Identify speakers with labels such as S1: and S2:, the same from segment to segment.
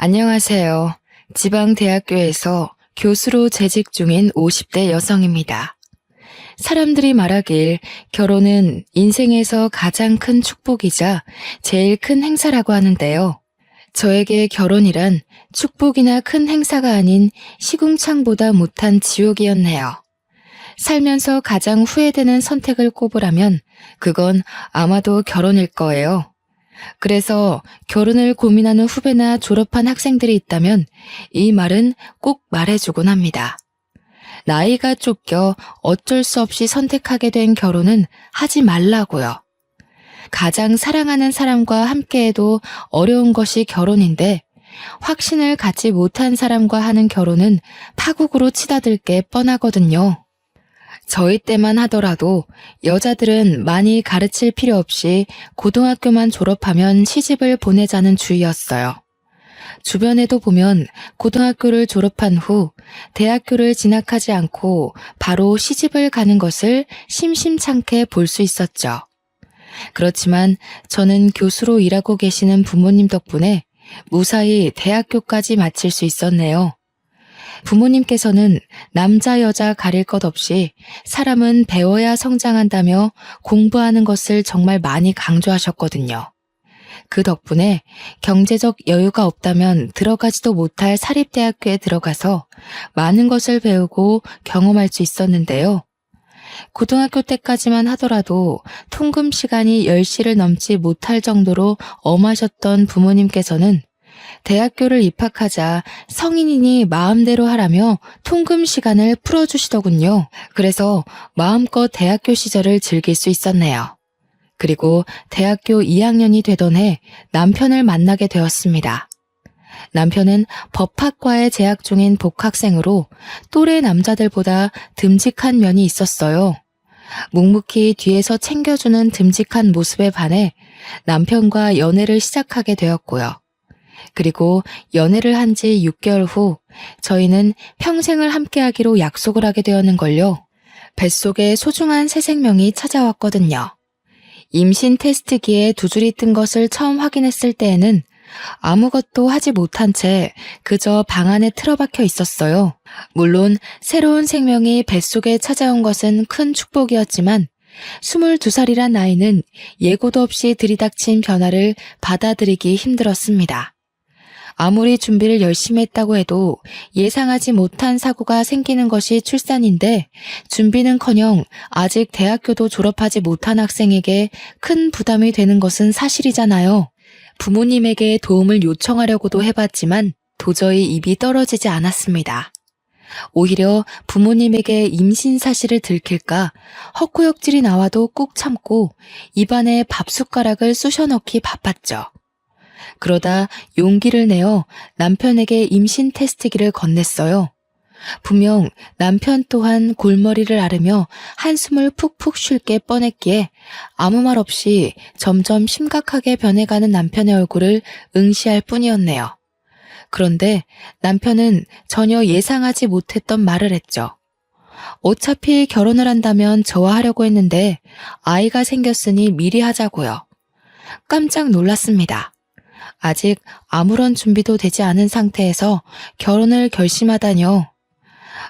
S1: 안녕하세요. 지방대학교에서 교수로 재직 중인 50대 여성입니다. 사람들이 말하길 결혼은 인생에서 가장 큰 축복이자 제일 큰 행사라고 하는데요. 저에게 결혼이란 축복이나 큰 행사가 아닌 시궁창보다 못한 지옥이었네요. 살면서 가장 후회되는 선택을 꼽으라면 그건 아마도 결혼일 거예요. 그래서 결혼을 고민하는 후배나 졸업한 학생들이 있다면 이 말은 꼭 말해주곤 합니다. 나이가 쫓겨 어쩔 수 없이 선택하게 된 결혼은 하지 말라고요. 가장 사랑하는 사람과 함께해도 어려운 것이 결혼인데 확신을 갖지 못한 사람과 하는 결혼은 파국으로 치닫을 게 뻔하거든요. 저희 때만 하더라도 여자들은 많이 가르칠 필요 없이 고등학교만 졸업하면 시집을 보내자는 주의였어요. 주변에도 보면 고등학교를 졸업한 후 대학교를 진학하지 않고 바로 시집을 가는 것을 심심찮게 볼 수 있었죠. 그렇지만 저는 교수로 일하고 계시는 부모님 덕분에 무사히 대학교까지 마칠 수 있었네요. 부모님께서는 남자 여자 가릴 것 없이 사람은 배워야 성장한다며 공부하는 것을 정말 많이 강조하셨거든요. 그 덕분에 경제적 여유가 없다면 들어가지도 못할 사립대학교에 들어가서 많은 것을 배우고 경험할 수 있었는데요. 고등학교 때까지만 하더라도 통금 시간이 10시를 넘지 못할 정도로 엄하셨던 부모님께서는 대학교를 입학하자 성인이니 마음대로 하라며 통금 시간을 풀어주시더군요. 그래서 마음껏 대학교 시절을 즐길 수 있었네요. 그리고 대학교 2학년이 되던 해 남편을 만나게 되었습니다. 남편은 법학과에 재학 중인 복학생으로 또래 남자들보다 듬직한 면이 있었어요. 묵묵히 뒤에서 챙겨주는 듬직한 모습에 반해 남편과 연애를 시작하게 되었고요. 그리고 연애를 한 지 6개월 후 저희는 평생을 함께하기로 약속을 하게 되었는걸요. 뱃속에 소중한 새 생명이 찾아왔거든요. 임신 테스트기에 두 줄이 뜬 것을 처음 확인했을 때에는 아무것도 하지 못한 채 그저 방 안에 틀어박혀 있었어요. 물론 새로운 생명이 뱃속에 찾아온 것은 큰 축복이었지만 22살이란 나이는 예고도 없이 들이닥친 변화를 받아들이기 힘들었습니다. 아무리 준비를 열심히 했다고 해도 예상하지 못한 사고가 생기는 것이 출산인데 준비는커녕 아직 대학교도 졸업하지 못한 학생에게 큰 부담이 되는 것은 사실이잖아요. 부모님에게 도움을 요청하려고도 해봤지만 도저히 입이 떨어지지 않았습니다. 오히려 부모님에게 임신 사실을 들킬까 헛구역질이 나와도 꾹 참고 입안에 밥숟가락을 쑤셔 넣기 바빴죠. 그러다 용기를 내어 남편에게 임신 테스트기를 건넸어요. 분명 남편 또한 골머리를 앓으며 한숨을 푹푹 쉴 게 뻔했기에 아무 말 없이 점점 심각하게 변해가는 남편의 얼굴을 응시할 뿐이었네요. 그런데 남편은 전혀 예상하지 못했던 말을 했죠. 어차피 결혼을 한다면 저와 하려고 했는데 아이가 생겼으니 미리 하자고요. 깜짝 놀랐습니다. 아직 아무런 준비도 되지 않은 상태에서 결혼을 결심하다뇨.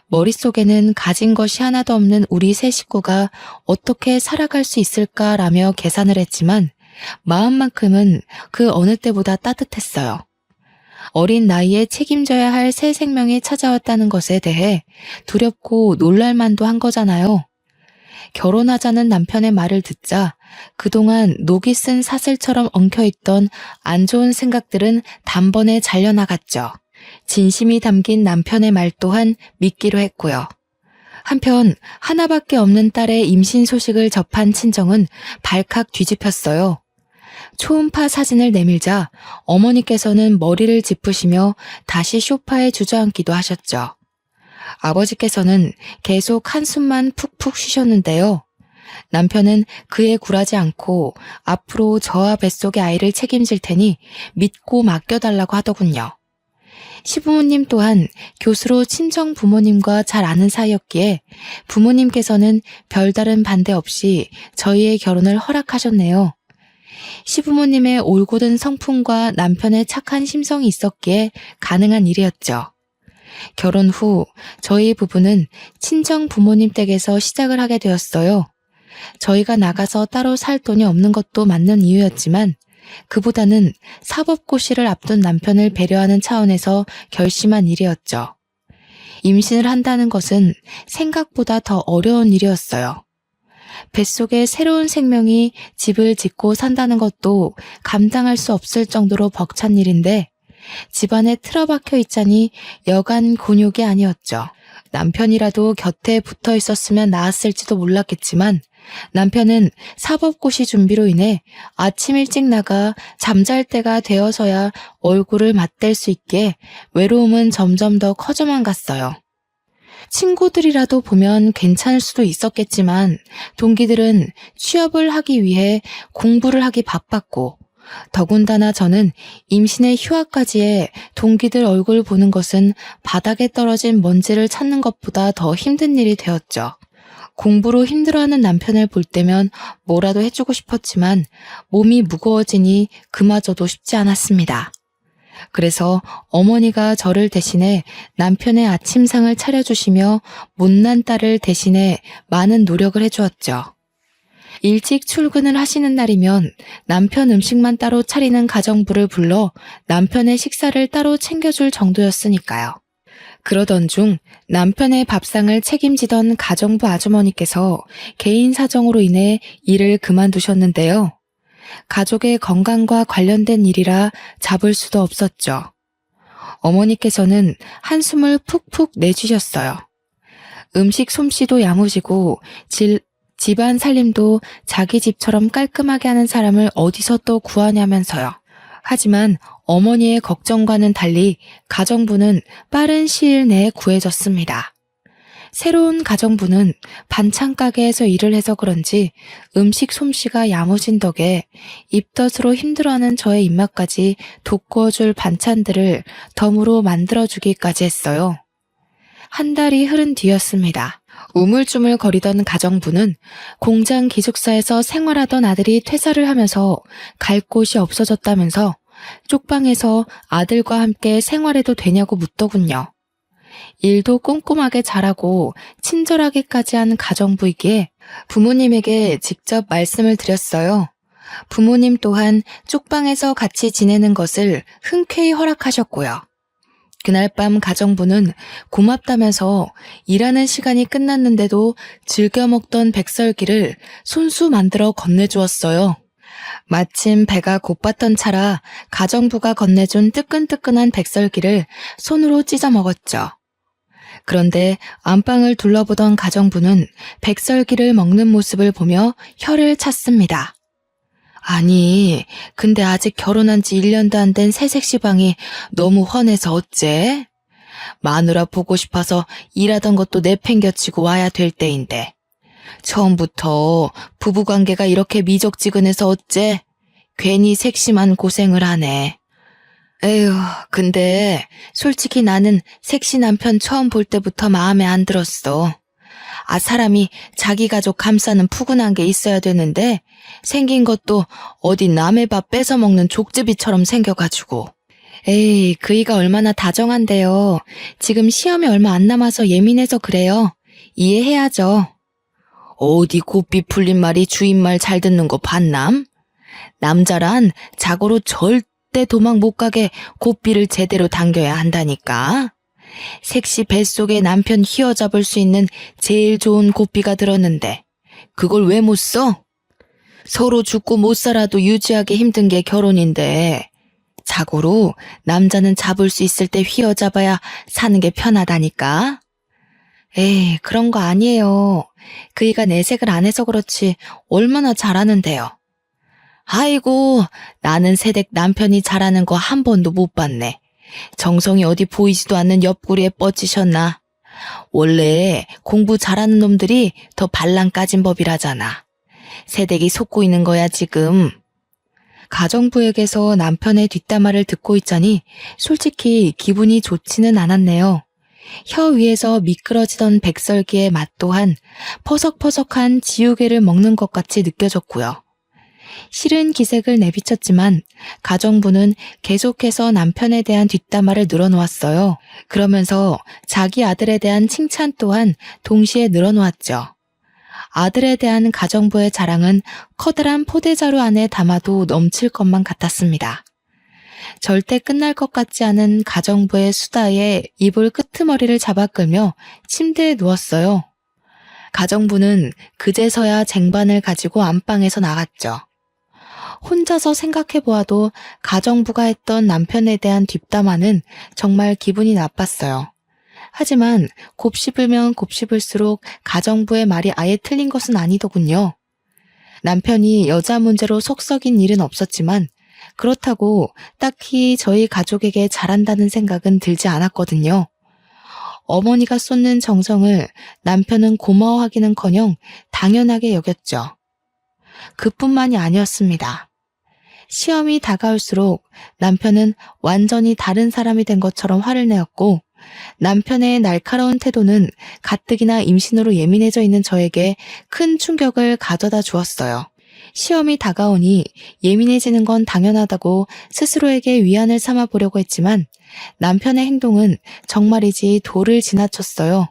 S1: 머릿속에는 가진 것이 하나도 없는 우리 세 식구가 어떻게 살아갈 수 있을까라며 계산을 했지만 마음만큼은 그 어느 때보다 따뜻했어요. 어린 나이에 책임져야 할 새 생명이 찾아왔다는 것에 대해 두렵고 놀랄만도 한 거잖아요. 결혼하자는 남편의 말을 듣자 그동안 녹이 쓴 사슬처럼 엉켜있던 안 좋은 생각들은 단번에 잘려나갔죠. 진심이 담긴 남편의 말 또한 믿기로 했고요. 한편 하나밖에 없는 딸의 임신 소식을 접한 친정은 발칵 뒤집혔어요. 초음파 사진을 내밀자 어머니께서는 머리를 짚으시며 다시 소파에 주저앉기도 하셨죠. 아버지께서는 계속 한숨만 푹푹 쉬셨는데요. 남편은 그에 굴하지 않고 앞으로 저와 뱃속의 아이를 책임질 테니 믿고 맡겨달라고 하더군요. 시부모님 또한 교수로 친정 부모님과 잘 아는 사이였기에 부모님께서는 별다른 반대 없이 저희의 결혼을 허락하셨네요. 시부모님의 올곧은 성품과 남편의 착한 심성이 있었기에 가능한 일이었죠. 결혼 후 저희 부부는 친정 부모님 댁에서 시작을 하게 되었어요. 저희가 나가서 따로 살 돈이 없는 것도 맞는 이유였지만 그보다는 사법고시를 앞둔 남편을 배려하는 차원에서 결심한 일이었죠. 임신을 한다는 것은 생각보다 더 어려운 일이었어요. 뱃속에 새로운 생명이 집을 짓고 산다는 것도 감당할 수 없을 정도로 벅찬 일인데 집안에 틀어박혀 있자니 여간 곤욕이 아니었죠. 남편이라도 곁에 붙어 있었으면 나았을지도 몰랐겠지만 남편은 사법고시 준비로 인해 아침 일찍 나가 잠잘 때가 되어서야 얼굴을 맞댈 수 있게 외로움은 점점 더 커져만 갔어요. 친구들이라도 보면 괜찮을 수도 있었겠지만 동기들은 취업을 하기 위해 공부를 하기 바빴고 더군다나 저는 임신의 휴학까지에 동기들 얼굴 보는 것은 바닥에 떨어진 먼지를 찾는 것보다 더 힘든 일이 되었죠. 공부로 힘들어하는 남편을 볼 때면 뭐라도 해주고 싶었지만 몸이 무거워지니 그마저도 쉽지 않았습니다. 그래서 어머니가 저를 대신해 남편의 아침상을 차려주시며 못난 딸을 대신해 많은 노력을 해주었죠. 일찍 출근을 하시는 날이면 남편 음식만 따로 차리는 가정부를 불러 남편의 식사를 따로 챙겨줄 정도였으니까요. 그러던 중 남편의 밥상을 책임지던 가정부 아주머니께서 개인 사정으로 인해 일을 그만두셨는데요. 가족의 건강과 관련된 일이라 잡을 수도 없었죠. 어머니께서는 한숨을 푹푹 내쉬셨어요. 음식 솜씨도 야무지고 집안 살림도 자기 집처럼 깔끔하게 하는 사람을 어디서 또 구하냐면서요. 하지만 어머니의 걱정과는 달리 가정부는 빠른 시일 내에 구해졌습니다. 새로운 가정부는 반찬 가게에서 일을 해서 그런지 음식 솜씨가 야무진 덕에 입덧으로 힘들어하는 저의 입맛까지 돋구어줄 반찬들을 덤으로 만들어주기까지 했어요. 한 달이 흐른 뒤였습니다. 우물쭈물 거리던 가정부는 공장 기숙사에서 생활하던 아들이 퇴사를 하면서 갈 곳이 없어졌다면서 쪽방에서 아들과 함께 생활해도 되냐고 묻더군요. 일도 꼼꼼하게 잘하고 친절하게까지 한 가정부이기에 부모님에게 직접 말씀을 드렸어요. 부모님 또한 쪽방에서 같이 지내는 것을 흔쾌히 허락하셨고요. 그날 밤 가정부는 고맙다면서 일하는 시간이 끝났는데도 즐겨 먹던 백설기를 손수 만들어 건네주었어요. 마침 배가 고팠던 차라 가정부가 건네준 뜨끈뜨끈한 백설기를 손으로 찢어 먹었죠. 그런데 안방을 둘러보던 가정부는 백설기를 먹는 모습을 보며 혀를 찼습니다. 아니, 근데 아직 결혼한 지 1년도 안 된 새색시방이 너무 훤해서 어째? 마누라 보고 싶어서 일하던 것도 내팽겨치고 와야 될 때인데. 처음부터 부부관계가 이렇게 미적지근해서 어째? 괜히 색심한 고생을 하네. 에휴, 근데 솔직히 나는 색시 남편 처음 볼 때부터 마음에 안 들었어. 사람이 자기 가족 감싸는 푸근한 게 있어야 되는데 생긴 것도 어디 남의 밥 뺏어 먹는 족제비처럼 생겨가지고. 에이, 그이가 얼마나 다정한데요. 지금 시험이 얼마 안 남아서 예민해서 그래요. 이해해야죠. 어디 곱비 풀린 말이 주인 말 잘 듣는 거 봤남? 남자란 자고로 절대 도망 못 가게 곱비를 제대로 당겨야 한다니까. 색시 뱃속에 남편 휘어잡을 수 있는 제일 좋은 곱비가 들었는데 그걸 왜 못 써? 서로 죽고 못 살아도 유지하기 힘든 게 결혼인데 자고로 남자는 잡을 수 있을 때 휘어잡아야 사는 게 편하다니까. 에이, 그런 거 아니에요. 그이가 내색을 안 해서 그렇지 얼마나 잘하는데요. 아이고, 나는 새댁 남편이 잘하는 거 한 번도 못 봤네. 정성이 어디 보이지도 않는 옆구리에 뻗치셨나. 원래 공부 잘하는 놈들이 더 발랑 까진 법이라잖아. 새댁이 속고 있는 거야 지금. 가정부에게서 남편의 뒷담화를 듣고 있자니 솔직히 기분이 좋지는 않았네요. 혀 위에서 미끄러지던 백설기의 맛 또한 퍼석퍼석한 지우개를 먹는 것 같이 느껴졌고요. 싫은 기색을 내비쳤지만 가정부는 계속해서 남편에 대한 뒷담화를 늘어놓았어요. 그러면서 자기 아들에 대한 칭찬 또한 동시에 늘어놓았죠. 아들에 대한 가정부의 자랑은 커다란 포대자루 안에 담아도 넘칠 것만 같았습니다. 절대 끝날 것 같지 않은 가정부의 수다에 이불 끄트머리를 잡아 끌며 침대에 누웠어요. 가정부는 그제서야 쟁반을 가지고 안방에서 나갔죠. 혼자서 생각해보아도 가정부가 했던 남편에 대한 뒷담화는 정말 기분이 나빴어요. 하지만 곱씹으면 곱씹을수록 가정부의 말이 아예 틀린 것은 아니더군요. 남편이 여자 문제로 속 썩인 일은 없었지만 그렇다고 딱히 저희 가족에게 잘한다는 생각은 들지 않았거든요. 어머니가 쏟는 정성을 남편은 고마워하기는커녕 당연하게 여겼죠. 그뿐만이 아니었습니다. 시험이 다가올수록 남편은 완전히 다른 사람이 된 것처럼 화를 내었고 남편의 날카로운 태도는 가뜩이나 임신으로 예민해져 있는 저에게 큰 충격을 가져다 주었어요. 시험이 다가오니 예민해지는 건 당연하다고 스스로에게 위안을 삼아 보려고 했지만 남편의 행동은 정말이지 도를 지나쳤어요.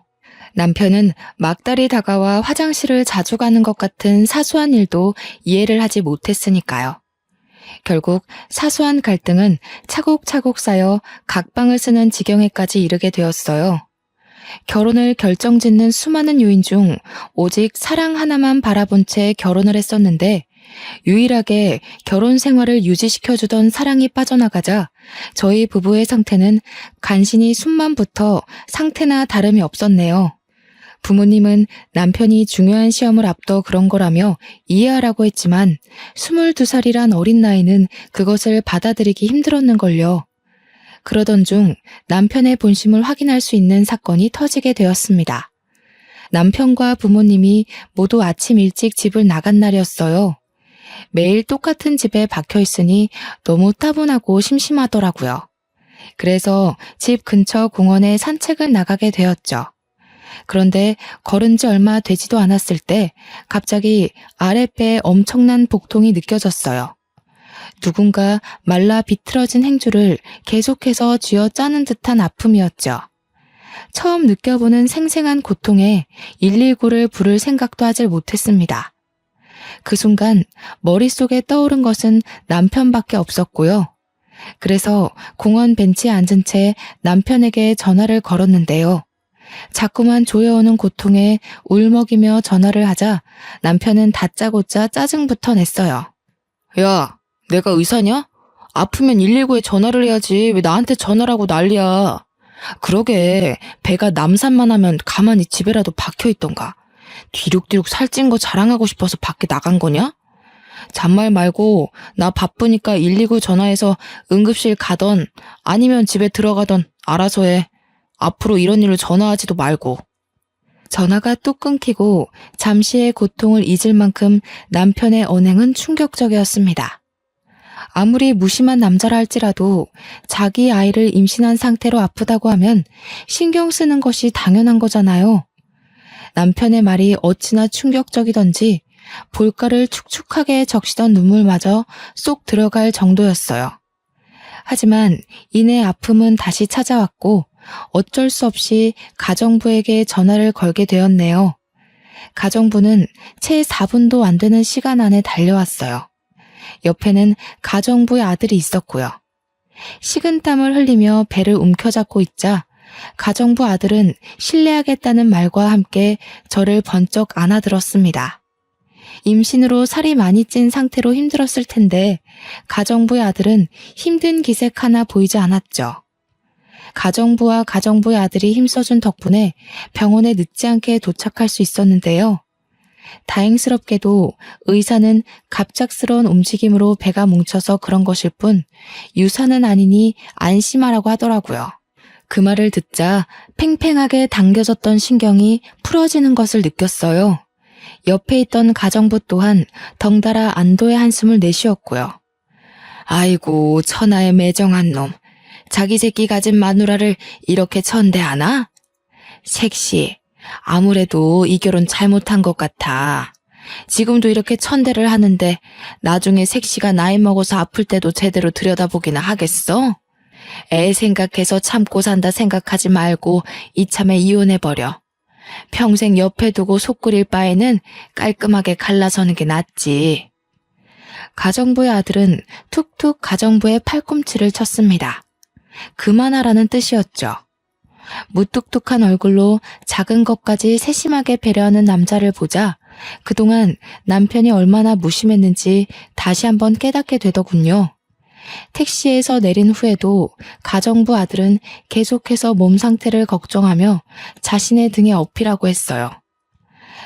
S1: 남편은 막달이 다가와 화장실을 자주 가는 것 같은 사소한 일도 이해를 하지 못했으니까요. 결국 사소한 갈등은 차곡차곡 쌓여 각방을 쓰는 지경에까지 이르게 되었어요. 결혼을 결정짓는 수많은 요인 중 오직 사랑 하나만 바라본 채 결혼을 했었는데 유일하게 결혼 생활을 유지시켜주던 사랑이 빠져나가자 저희 부부의 상태는 간신히 숨만 붙어 상태나 다름이 없었네요. 부모님은 남편이 중요한 시험을 앞둬 그런 거라며 이해하라고 했지만 22살이란 어린 나이는 그것을 받아들이기 힘들었는걸요. 그러던 중 남편의 본심을 확인할 수 있는 사건이 터지게 되었습니다. 남편과 부모님이 모두 아침 일찍 집을 나간 날이었어요. 매일 똑같은 집에 박혀 있으니 너무 따분하고 심심하더라고요. 그래서 집 근처 공원에 산책을 나가게 되었죠. 그런데 걸은 지 얼마 되지도 않았을 때 갑자기 아랫배에 엄청난 복통이 느껴졌어요. 누군가 말라 비틀어진 행주를 계속해서 쥐어짜는 듯한 아픔이었죠. 처음 느껴보는 생생한 고통에 119를 부를 생각도 하질 못했습니다. 그 순간 머릿속에 떠오른 것은 남편밖에 없었고요. 그래서 공원 벤치에 앉은 채 남편에게 전화를 걸었는데요. 자꾸만 조여오는 고통에 울먹이며 전화를 하자 남편은 다짜고짜 짜증부터 냈어요. 야, 내가 의사냐? 아프면 119에 전화를 해야지 왜 나한테 전화를 하고 난리야. 그러게 배가 남산만 하면 가만히 집에라도 박혀있던가. 뒤룩뒤룩 살찐 거 자랑하고 싶어서 밖에 나간 거냐? 잔말 말고 나 바쁘니까 119 전화해서 응급실 가던 아니면 집에 들어가던 알아서 해. 앞으로 이런 일로 전화하지도 말고. 전화가 뚝 끊기고 잠시의 고통을 잊을 만큼 남편의 언행은 충격적이었습니다. 아무리 무심한 남자라 할지라도 자기 아이를 임신한 상태로 아프다고 하면 신경 쓰는 것이 당연한 거잖아요. 남편의 말이 어찌나 충격적이던지 볼가를 축축하게 적시던 눈물마저 쏙 들어갈 정도였어요. 하지만 이내 아픔은 다시 찾아왔고 어쩔 수 없이 가정부에게 전화를 걸게 되었네요. 가정부는 채 4분도 안 되는 시간 안에 달려왔어요. 옆에는 가정부의 아들이 있었고요. 식은땀을 흘리며 배를 움켜잡고 있자 가정부 아들은 실례하겠다는 말과 함께 저를 번쩍 안아들었습니다. 임신으로 살이 많이 찐 상태로 힘들었을 텐데 가정부의 아들은 힘든 기색 하나 보이지 않았죠. 가정부와 가정부의 아들이 힘써준 덕분에 병원에 늦지 않게 도착할 수 있었는데요. 다행스럽게도 의사는 갑작스러운 움직임으로 배가 뭉쳐서 그런 것일 뿐 유산은 아니니 안심하라고 하더라고요. 그 말을 듣자 팽팽하게 당겨졌던 신경이 풀어지는 것을 느꼈어요. 옆에 있던 가정부 또한 덩달아 안도의 한숨을 내쉬었고요. 아이고 천하의 매정한 놈. 자기 새끼 가진 마누라를 이렇게 천대하나? 색시, 아무래도 이 결혼 잘못한 것 같아. 지금도 이렇게 천대를 하는데 나중에 색시가 나이 먹어서 아플 때도 제대로 들여다보기나 하겠어? 애 생각해서 참고 산다 생각하지 말고 이참에 이혼해버려. 평생 옆에 두고 속 끓일 바에는 깔끔하게 갈라서는 게 낫지. 가정부의 아들은 툭툭 가정부의 팔꿈치를 쳤습니다. 그만하라는 뜻이었죠. 무뚝뚝한 얼굴로 작은 것까지 세심하게 배려하는 남자를 보자 그동안 남편이 얼마나 무심했는지 다시 한번 깨닫게 되더군요. 택시에서 내린 후에도 가정부 아들은 계속해서 몸 상태를 걱정하며 자신의 등에 어필하고 했어요.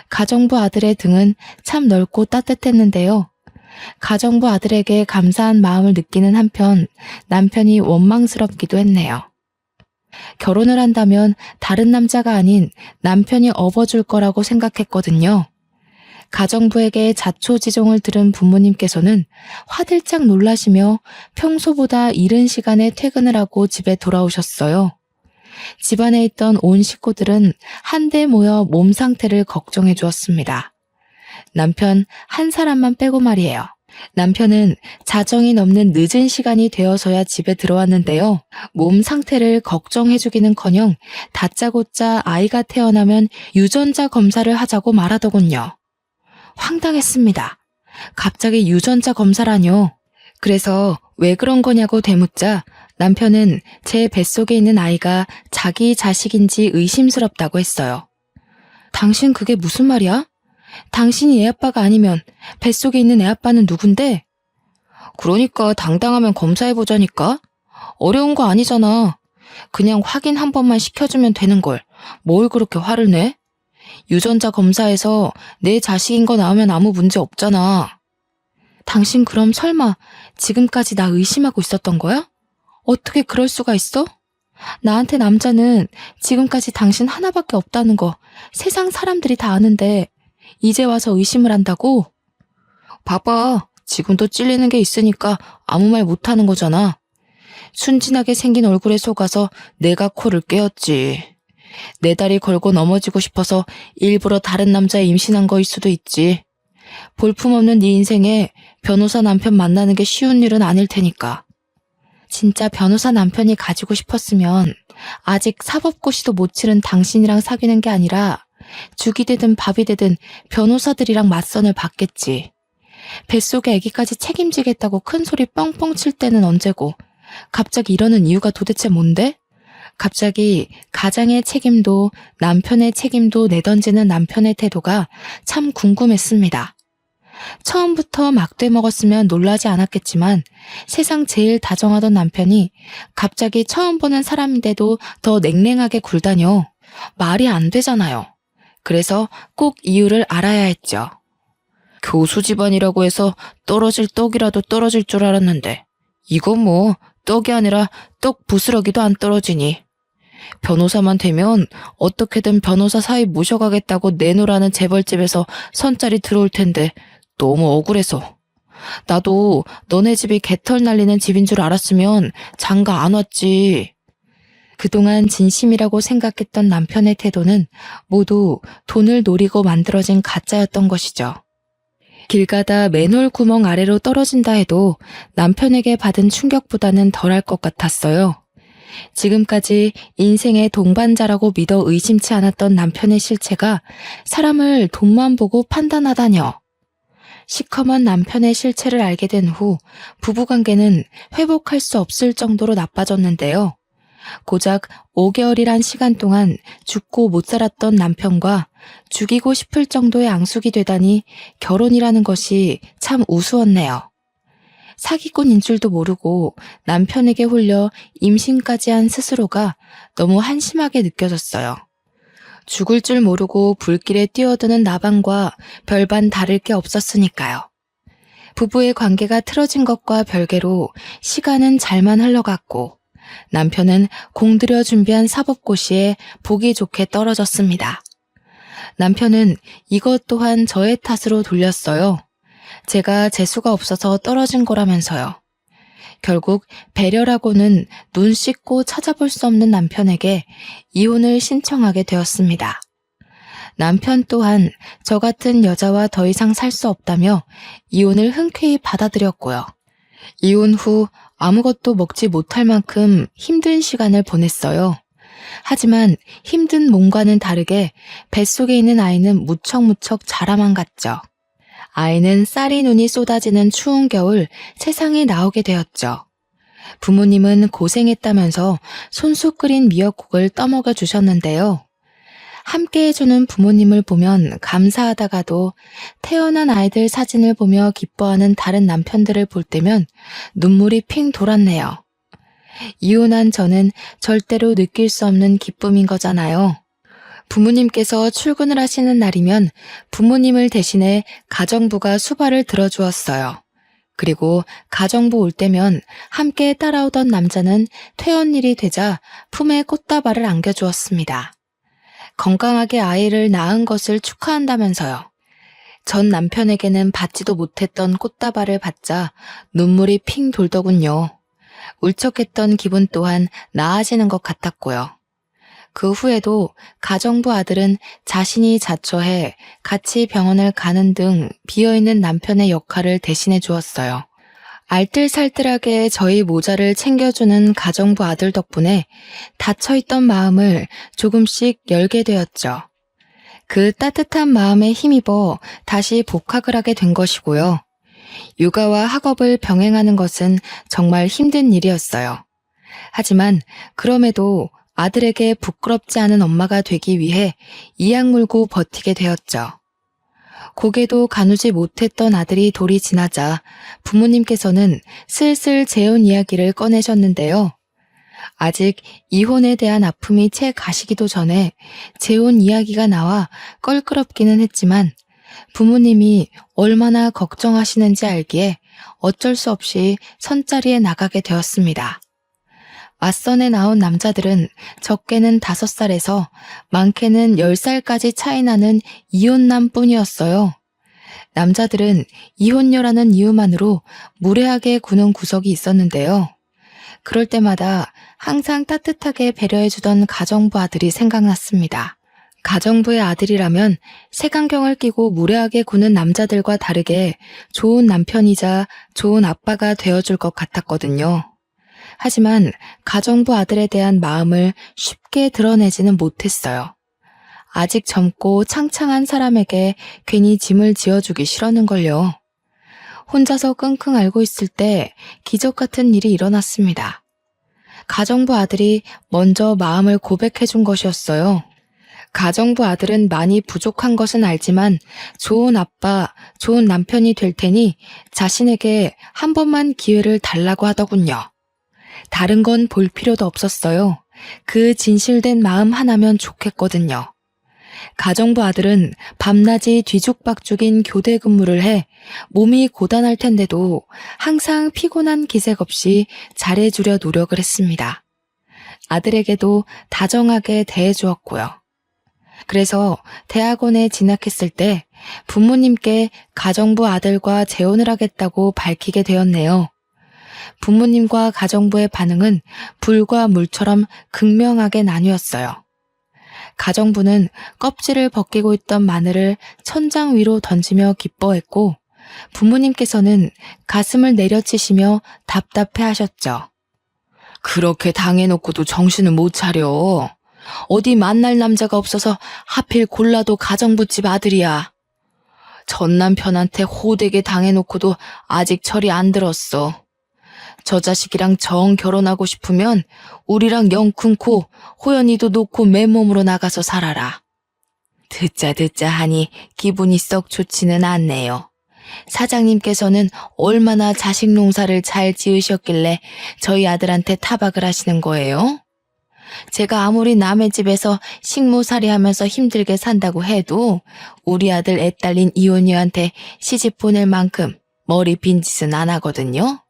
S1: 가정부 아들의 등은 참 넓고 따뜻했는데요. 가정부 아들에게 감사한 마음을 느끼는 한편 남편이 원망스럽기도 했네요. 결혼을 한다면 다른 남자가 아닌 남편이 업어줄 거라고 생각했거든요. 가정부에게 자초지종을 들은 부모님께서는 화들짝 놀라시며 평소보다 이른 시간에 퇴근을 하고 집에 돌아오셨어요. 집안에 있던 온 식구들은 한데 모여 몸 상태를 걱정해 주었습니다. 남편 한 사람만 빼고 말이에요. 남편은 자정이 넘는 늦은 시간이 되어서야 집에 들어왔는데요. 몸 상태를 걱정해주기는커녕 다짜고짜 아이가 태어나면 유전자 검사를 하자고 말하더군요. 황당했습니다. 갑자기 유전자 검사라뇨. 그래서 왜 그런 거냐고 되묻자 남편은 제 뱃속에 있는 아이가 자기 자식인지 의심스럽다고 했어요. 당신 그게 무슨 말이야? 당신이 애 아빠가 아니면 뱃속에 있는 애 아빠는 누군데? 그러니까 당당하면 검사해보자니까. 어려운 거 아니잖아. 그냥 확인 한 번만 시켜주면 되는 걸. 뭘 그렇게 화를 내? 유전자 검사에서 내 자식인 거 나오면 아무 문제 없잖아. 당신 그럼 설마 지금까지 나 의심하고 있었던 거야? 어떻게 그럴 수가 있어? 나한테 남자는 지금까지 당신 하나밖에 없다는 거 세상 사람들이 다 아는데 이제 와서 의심을 한다고? 봐봐, 지금도 찔리는 게 있으니까 아무 말 못하는 거잖아. 순진하게 생긴 얼굴에 속아서 내가 코를 꿰었지. 내 다리 걸고 넘어지고 싶어서 일부러 다른 남자에 임신한 거일 수도 있지. 볼품없는 네 인생에 변호사 남편 만나는 게 쉬운 일은 아닐 테니까. 진짜 변호사 남편이 가지고 싶었으면 아직 사법고시도 못 치른 당신이랑 사귀는 게 아니라 죽이 되든 밥이 되든 변호사들이랑 맞선을 받겠지. 뱃속에 아기까지 책임지겠다고 큰 소리 뻥뻥 칠 때는 언제고 갑자기 이러는 이유가 도대체 뭔데? 갑자기 가장의 책임도 남편의 책임도 내던지는 남편의 태도가 참 궁금했습니다. 처음부터 막돼 먹었으면 놀라지 않았겠지만 세상 제일 다정하던 남편이 갑자기 처음 보는 사람인데도 더 냉랭하게 굴다뇨. 말이 안 되잖아요. 그래서 꼭 이유를 알아야 했죠. 교수 집안이라고 해서 떨어질 떡이라도 떨어질 줄 알았는데 이건 뭐 떡이 아니라 떡 부스러기도 안 떨어지니. 변호사만 되면 어떻게든 변호사 사위 모셔가겠다고 내놓으라는 재벌집에서 선짜리 들어올 텐데 너무 억울해서. 나도 너네 집이 개털 날리는 집인 줄 알았으면 장가 안 왔지. 그동안 진심이라고 생각했던 남편의 태도는 모두 돈을 노리고 만들어진 가짜였던 것이죠. 길 가다 맨홀 구멍 아래로 떨어진다 해도 남편에게 받은 충격보다는 덜할 것 같았어요. 지금까지 인생의 동반자라고 믿어 의심치 않았던 남편의 실체가 사람을 돈만 보고 판단하다뇨. 시커먼 남편의 실체를 알게 된 후 부부관계는 회복할 수 없을 정도로 나빠졌는데요. 고작 5개월이란 시간 동안 죽고 못 살았던 남편과 죽이고 싶을 정도의 앙숙이 되다니 결혼이라는 것이 참 우스웠네요. 사기꾼인 줄도 모르고 남편에게 홀려 임신까지 한 스스로가 너무 한심하게 느껴졌어요. 죽을 줄 모르고 불길에 뛰어드는 나방과 별반 다를 게 없었으니까요. 부부의 관계가 틀어진 것과 별개로 시간은 잘만 흘러갔고 남편은 공들여 준비한 사법고시에 보기 좋게 떨어졌습니다. 남편은 이것 또한 저의 탓으로 돌렸어요. 제가 재수가 없어서 떨어진 거라면서요. 결국 배려라고는 눈 씻고 찾아볼 수 없는 남편에게 이혼을 신청하게 되었습니다. 남편 또한 저 같은 여자와 더 이상 살 수 없다며 이혼을 흔쾌히 받아들였고요. 이혼 후 아무것도 먹지 못할 만큼 힘든 시간을 보냈어요. 하지만 힘든 몸과는 다르게 뱃속에 있는 아이는 무척무척 자라만 갔죠. 아이는 쌀이 눈이 쏟아지는 추운 겨울 세상에 나오게 되었죠. 부모님은 고생했다면서 손수 끓인 미역국을 떠먹여 주셨는데요. 함께 해주는 부모님을 보면 감사하다가도 태어난 아이들 사진을 보며 기뻐하는 다른 남편들을 볼 때면 눈물이 핑 돌았네요. 이혼한 저는 절대로 느낄 수 없는 기쁨인 거잖아요. 부모님께서 출근을 하시는 날이면 부모님을 대신해 가정부가 수발을 들어주었어요. 그리고 가정부 올 때면 함께 따라오던 남자는 퇴원일이 되자 품에 꽃다발을 안겨주었습니다. 건강하게 아이를 낳은 것을 축하한다면서요. 전 남편에게는 받지도 못했던 꽃다발을 받자 눈물이 핑 돌더군요. 울적했던 기분 또한 나아지는 것 같았고요. 그 후에도 가정부 아들은 자신이 자처해 같이 병원을 가는 등 비어있는 남편의 역할을 대신해 주었어요. 알뜰살뜰하게 저희 모자를 챙겨주는 가정부 아들 덕분에 닫혀있던 마음을 조금씩 열게 되었죠. 그 따뜻한 마음에 힘입어 다시 복학을 하게 된 것이고요. 육아와 학업을 병행하는 것은 정말 힘든 일이었어요. 하지만 그럼에도 아들에게 부끄럽지 않은 엄마가 되기 위해 이악 물고 버티게 되었죠. 고개도 가누지 못했던 아들이 돌이 지나자 부모님께서는 슬슬 재혼 이야기를 꺼내셨는데요. 아직 이혼에 대한 아픔이 채 가시기도 전에 재혼 이야기가 나와 껄끄럽기는 했지만 부모님이 얼마나 걱정하시는지 알기에 어쩔 수 없이 선자리에 나가게 되었습니다. 맞선에 나온 남자들은 적게는 5살에서 많게는 10살까지 차이 나는 이혼남 뿐이었어요. 남자들은 이혼녀라는 이유만으로 무례하게 구는 구석이 있었는데요. 그럴 때마다 항상 따뜻하게 배려해주던 가정부 아들이 생각났습니다. 가정부의 아들이라면 색안경을 끼고 무례하게 구는 남자들과 다르게 좋은 남편이자 좋은 아빠가 되어줄 것 같았거든요. 하지만 가정부 아들에 대한 마음을 쉽게 드러내지는 못했어요. 아직 젊고 창창한 사람에게 괜히 짐을 지어주기 싫었는걸요. 혼자서 끙끙 앓고 있을 때 기적 같은 일이 일어났습니다. 가정부 아들이 먼저 마음을 고백해준 것이었어요. 가정부 아들은 많이 부족한 것은 알지만 좋은 아빠, 좋은 남편이 될 테니 자신에게 한 번만 기회를 달라고 하더군요. 다른 건 볼 필요도 없었어요. 그 진실된 마음 하나면 좋겠거든요. 가정부 아들은 밤낮이 뒤죽박죽인 교대 근무를 해 몸이 고단할 텐데도 항상 피곤한 기색 없이 잘해주려 노력을 했습니다. 아들에게도 다정하게 대해주었고요. 그래서 대학원에 진학했을 때 부모님께 가정부 아들과 재혼을 하겠다고 밝히게 되었네요. 부모님과 가정부의 반응은 불과 물처럼 극명하게 나뉘었어요. 가정부는 껍질을 벗기고 있던 마늘을 천장 위로 던지며 기뻐했고 부모님께서는 가슴을 내려치시며 답답해 하셨죠. 그렇게 당해놓고도 정신을 못 차려. 어디 만날 남자가 없어서 하필 골라도 가정부집 아들이야. 전 남편한테 호되게 당해놓고도 아직 철이 안 들었어. 저 자식이랑 정 결혼하고 싶으면 우리랑 영 끊고 호연이도 놓고 맨몸으로 나가서 살아라. 듣자 하니 기분이 썩 좋지는 않네요. 사장님께서는 얼마나 자식 농사를 잘 지으셨길래 저희 아들한테 타박을 하시는 거예요? 제가 아무리 남의 집에서 식모살이 하면서 힘들게 산다고 해도 우리 아들 애딸린 이혼녀한테 시집 보낼 만큼 머리 빈 짓은 안 하거든요.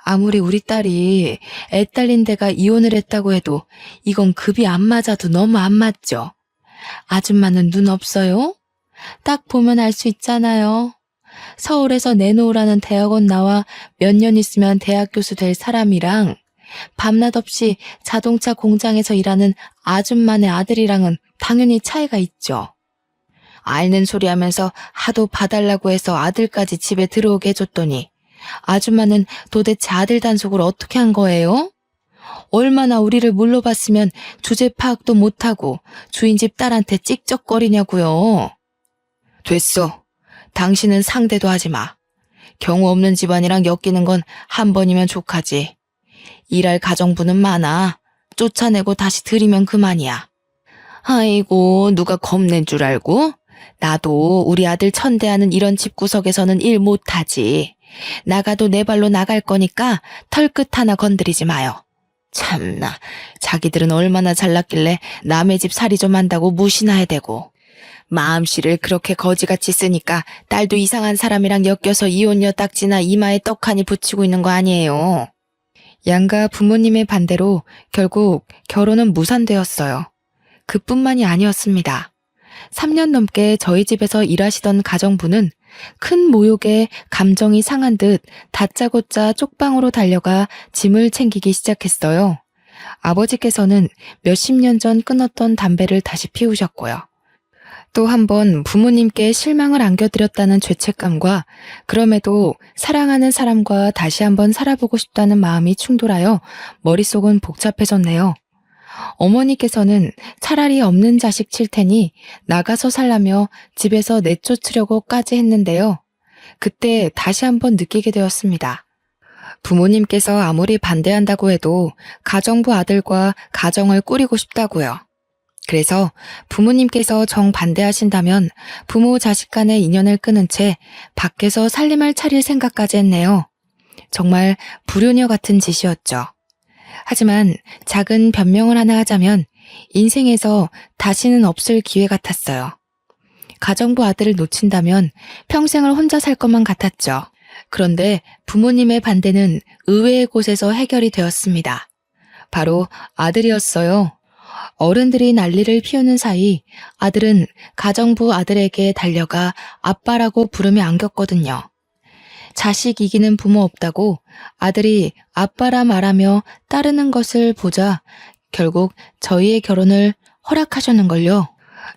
S1: 아무리 우리 딸이 애딸린 데가 이혼을 했다고 해도 이건 급이 안 맞아도 너무 안 맞죠? 아줌마는 눈 없어요? 딱 보면 알 수 있잖아요. 서울에서 내놓으라는 대학원 나와 몇 년 있으면 대학 교수 될 사람이랑 밤낮 없이 자동차 공장에서 일하는 아줌마네 아들이랑은 당연히 차이가 있죠. 앓는 소리 하면서 하도 봐달라고 해서 아들까지 집에 들어오게 해줬더니 아줌마는 도대체 아들 단속을 어떻게 한 거예요? 얼마나 우리를 물러봤으면 주제 파악도 못하고 주인집 딸한테 찍적거리냐고요. 됐어. 당신은 상대도 하지 마. 경우 없는 집안이랑 엮이는 건 한 번이면 족하지. 일할 가정부는 많아. 쫓아내고 다시 들이면 그만이야. 아이고, 누가 겁낸 줄 알고? 나도 우리 아들 천대하는 이런 집구석에서는 일 못하지. 나가도 내 발로 나갈 거니까 털끝 하나 건드리지 마요. 참나, 자기들은 얼마나 잘났길래 남의 집 살이 좀 한다고 무시나 해대고. 마음씨를 그렇게 거지같이 쓰니까 딸도 이상한 사람이랑 엮여서 이혼녀 딱지나 이마에 떡하니 붙이고 있는 거 아니에요. 양가 부모님의 반대로 결국 결혼은 무산되었어요. 그뿐만이 아니었습니다. 3년 넘게 저희 집에서 일하시던 가정부는 큰 모욕에 감정이 상한 듯 다짜고짜 쪽방으로 달려가 짐을 챙기기 시작했어요. 아버지께서는 몇십 년 전 끊었던 담배를 다시 피우셨고요. 또 한 번 부모님께 실망을 안겨드렸다는 죄책감과 그럼에도 사랑하는 사람과 다시 한번 살아보고 싶다는 마음이 충돌하여 머릿속은 복잡해졌네요. 어머니께서는 차라리 없는 자식 칠 테니 나가서 살라며 집에서 내쫓으려고까지 했는데요. 그때 다시 한번 느끼게 되었습니다. 부모님께서 아무리 반대한다고 해도 가정부 아들과 가정을 꾸리고 싶다고요. 그래서 부모님께서 정반대하신다면 부모 자식 간의 인연을 끊은 채 밖에서 살림을 차릴 생각까지 했네요. 정말 불효녀 같은 짓이었죠. 하지만 작은 변명을 하나 하자면 인생에서 다시는 없을 기회 같았어요. 가정부 아들을 놓친다면 평생을 혼자 살 것만 같았죠. 그런데 부모님의 반대는 의외의 곳에서 해결이 되었습니다. 바로 아들이었어요. 어른들이 난리를 피우는 사이 아들은 가정부 아들에게 달려가 아빠라고 부르며 안겼거든요. 자식 이기는 부모 없다고 아들이 아빠라 말하며 따르는 것을 보자 결국 저희의 결혼을 허락하셨는걸요.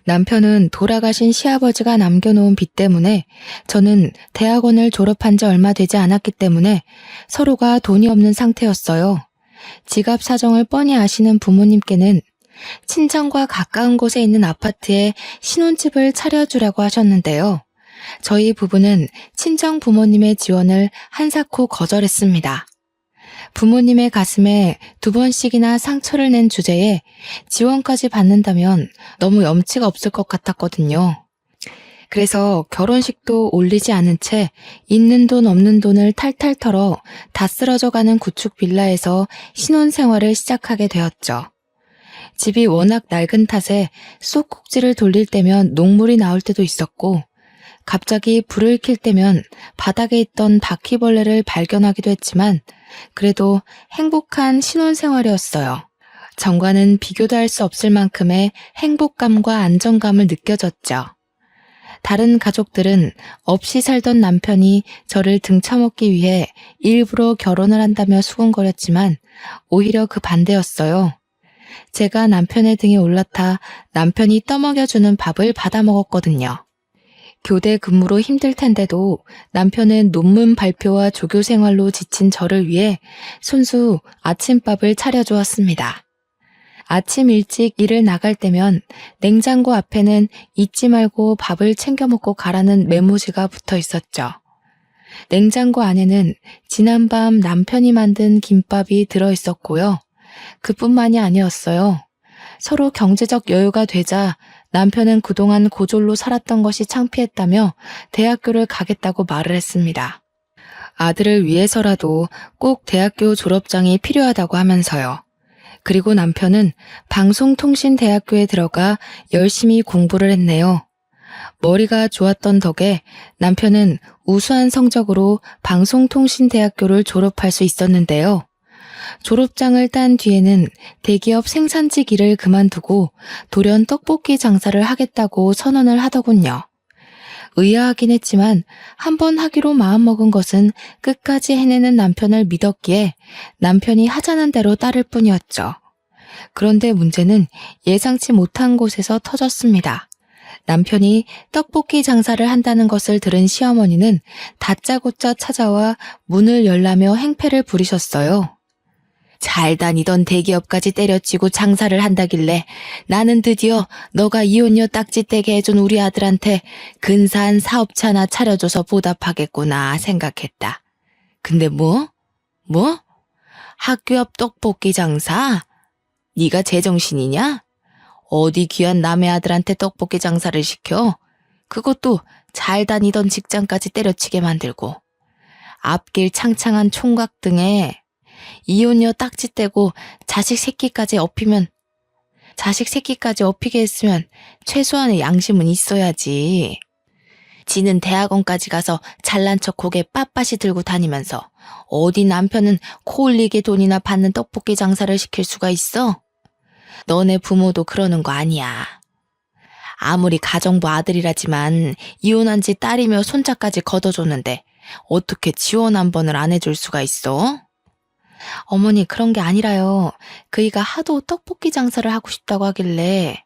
S1: 남편은 돌아가신 시아버지가 남겨놓은 빚 때문에 저는 대학원을 졸업한 지 얼마 되지 않았기 때문에 서로가 돈이 없는 상태였어요. 지갑 사정을 뻔히 아시는 부모님께는 친정과 가까운 곳에 있는 아파트에 신혼집을 차려주라고 하셨는데요. 저희 부부는 친정 부모님의 지원을 한사코 거절했습니다. 부모님의 가슴에 2번씩이나 상처를 낸 주제에 지원까지 받는다면 너무 염치가 없을 것 같았거든요. 그래서 결혼식도 올리지 않은 채 있는 돈 없는 돈을 탈탈 털어 다 쓰러져가는 구축 빌라에서 신혼생활을 시작하게 되었죠. 집이 워낙 낡은 탓에 쏙꼭지를 돌릴 때면 녹물이 나올 때도 있었고 갑자기 불을 켤 때면 바닥에 있던 바퀴벌레를 발견하기도 했지만 그래도 행복한 신혼생활이었어요. 전과는 비교도 할 수 없을 만큼의 행복감과 안정감을 느껴졌죠. 다른 가족들은 없이 살던 남편이 저를 등쳐먹기 위해 일부러 결혼을 한다며 수군거렸지만 오히려 그 반대였어요. 제가 남편의 등에 올라타 남편이 떠먹여주는 밥을 받아 먹었거든요. 교대 근무로 힘들 텐데도 남편은 논문 발표와 조교 생활로 지친 저를 위해 손수 아침밥을 차려주었습니다. 아침 일찍 일을 나갈 때면 냉장고 앞에는 잊지 말고 밥을 챙겨 먹고 가라는 메모지가 붙어 있었죠. 냉장고 안에는 지난밤 남편이 만든 김밥이 들어 있었고요. 그뿐만이 아니었어요. 서로 경제적 여유가 되자 남편은 그동안 고졸로 살았던 것이 창피했다며 대학교를 가겠다고 말을 했습니다. 아들을 위해서라도 꼭 대학교 졸업장이 필요하다고 하면서요. 그리고 남편은 방송통신대학교에 들어가 열심히 공부를 했네요. 머리가 좋았던 덕에 남편은 우수한 성적으로 방송통신대학교를 졸업할 수 있었는데요. 졸업장을 딴 뒤에는 대기업 생산직 일을 그만두고 돌연 떡볶이 장사를 하겠다고 선언을 하더군요. 의아하긴 했지만 한 번 하기로 마음먹은 것은 끝까지 해내는 남편을 믿었기에 남편이 하자는 대로 따를 뿐이었죠. 그런데 문제는 예상치 못한 곳에서 터졌습니다. 남편이 떡볶이 장사를 한다는 것을 들은 시어머니는 다짜고짜 찾아와 문을 열라며 행패를 부리셨어요. 잘 다니던 대기업까지 때려치고 장사를 한다길래 나는 드디어 너가 이혼녀 딱지 떼게 해준 우리 아들한테 근사한 사업차나 차려줘서 보답하겠구나 생각했다. 근데 뭐? 학교 앞 떡볶이 장사? 네가 제정신이냐? 어디 귀한 남의 아들한테 떡볶이 장사를 시켜? 그것도 잘 다니던 직장까지 때려치게 만들고 앞길 창창한 총각 등에 이혼녀 딱지 떼고 자식 새끼까지 업히게 했으면 최소한의 양심은 있어야지. 지는 대학원까지 가서 잘난 척 고개 빳빳이 들고 다니면서 어디 남편은 코 올리게 돈이나 받는 떡볶이 장사를 시킬 수가 있어? 너네 부모도 그러는 거 아니야. 아무리 가정부 아들이라지만 이혼한 지 딸이며 손자까지 걷어줬는데 어떻게 지원 한 번을 안 해줄 수가 있어? 어머니, 그런 게 아니라요. 그이가 하도 떡볶이 장사를 하고 싶다고 하길래.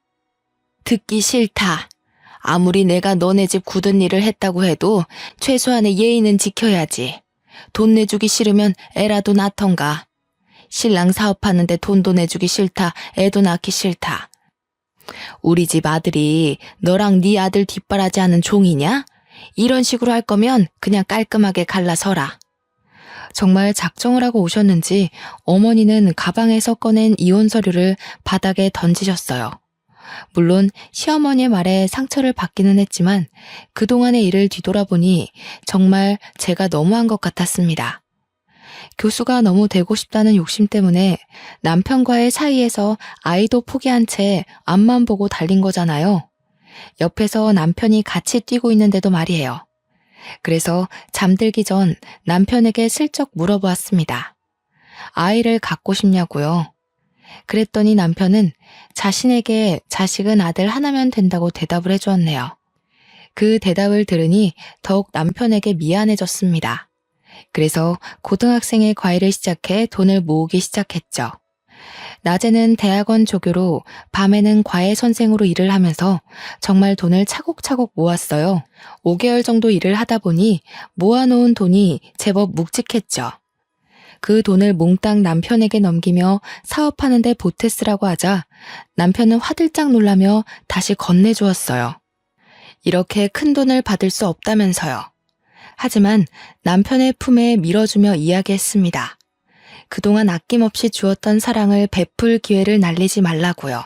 S1: 듣기 싫다. 아무리 내가 너네 집 굳은 일을 했다고 해도 최소한의 예의는 지켜야지. 돈 내주기 싫으면 애라도 낳던가. 신랑 사업하는데 돈도 내주기 싫다. 애도 낳기 싫다. 우리 집 아들이 너랑 네 아들 뒷바라지하는 종이냐? 이런 식으로 할 거면 그냥 깔끔하게 갈라서라. 정말 작정을 하고 오셨는지 어머니는 가방에서 꺼낸 이혼 서류를 바닥에 던지셨어요. 물론 시어머니의 말에 상처를 받기는 했지만 그동안의 일을 뒤돌아보니 정말 제가 너무한 것 같았습니다. 교수가 너무 되고 싶다는 욕심 때문에 남편과의 사이에서 아이도 포기한 채 앞만 보고 달린 거잖아요. 옆에서 남편이 같이 뛰고 있는데도 말이에요. 그래서 잠들기 전 남편에게 슬쩍 물어보았습니다. 아이를 갖고 싶냐고요? 그랬더니 남편은 자신에게 자식은 아들 하나면 된다고 대답을 해주었네요. 그 대답을 들으니 더욱 남편에게 미안해졌습니다. 그래서 고등학생의 과외를 시작해 돈을 모으기 시작했죠. 낮에는 대학원 조교로 밤에는 과외 선생으로 일을 하면서 정말 돈을 차곡차곡 모았어요. 5개월 정도 일을 하다 보니 모아놓은 돈이 제법 묵직했죠. 그 돈을 몽땅 남편에게 넘기며 사업하는 데 보태 쓰라고 하자 남편은 화들짝 놀라며 다시 건네주었어요. 이렇게 큰 돈을 받을 수 없다면서요. 하지만 남편의 품에 밀어주며 이야기했습니다. 그동안 아낌없이 주었던 사랑을 베풀 기회를 날리지 말라고요.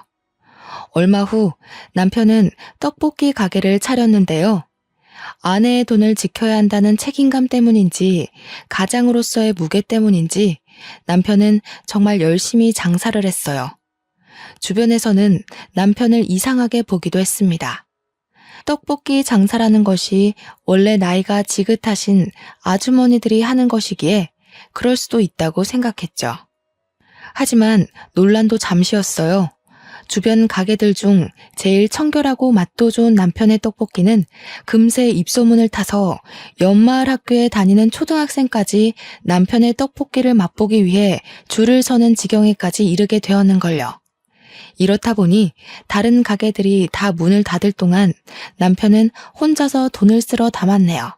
S1: 얼마 후 남편은 떡볶이 가게를 차렸는데요. 아내의 돈을 지켜야 한다는 책임감 때문인지 가장으로서의 무게 때문인지 남편은 정말 열심히 장사를 했어요. 주변에서는 남편을 이상하게 보기도 했습니다. 떡볶이 장사라는 것이 원래 나이가 지긋하신 아주머니들이 하는 것이기에 그럴 수도 있다고 생각했죠. 하지만 논란도 잠시였어요. 주변 가게들 중 제일 청결하고 맛도 좋은 남편의 떡볶이는 금세 입소문을 타서 연마을 학교에 다니는 초등학생까지 남편의 떡볶이를 맛보기 위해 줄을 서는 지경에까지 이르게 되었는걸요. 이렇다 보니 다른 가게들이 다 문을 닫을 동안 남편은 혼자서 돈을 쓸어 담았네요.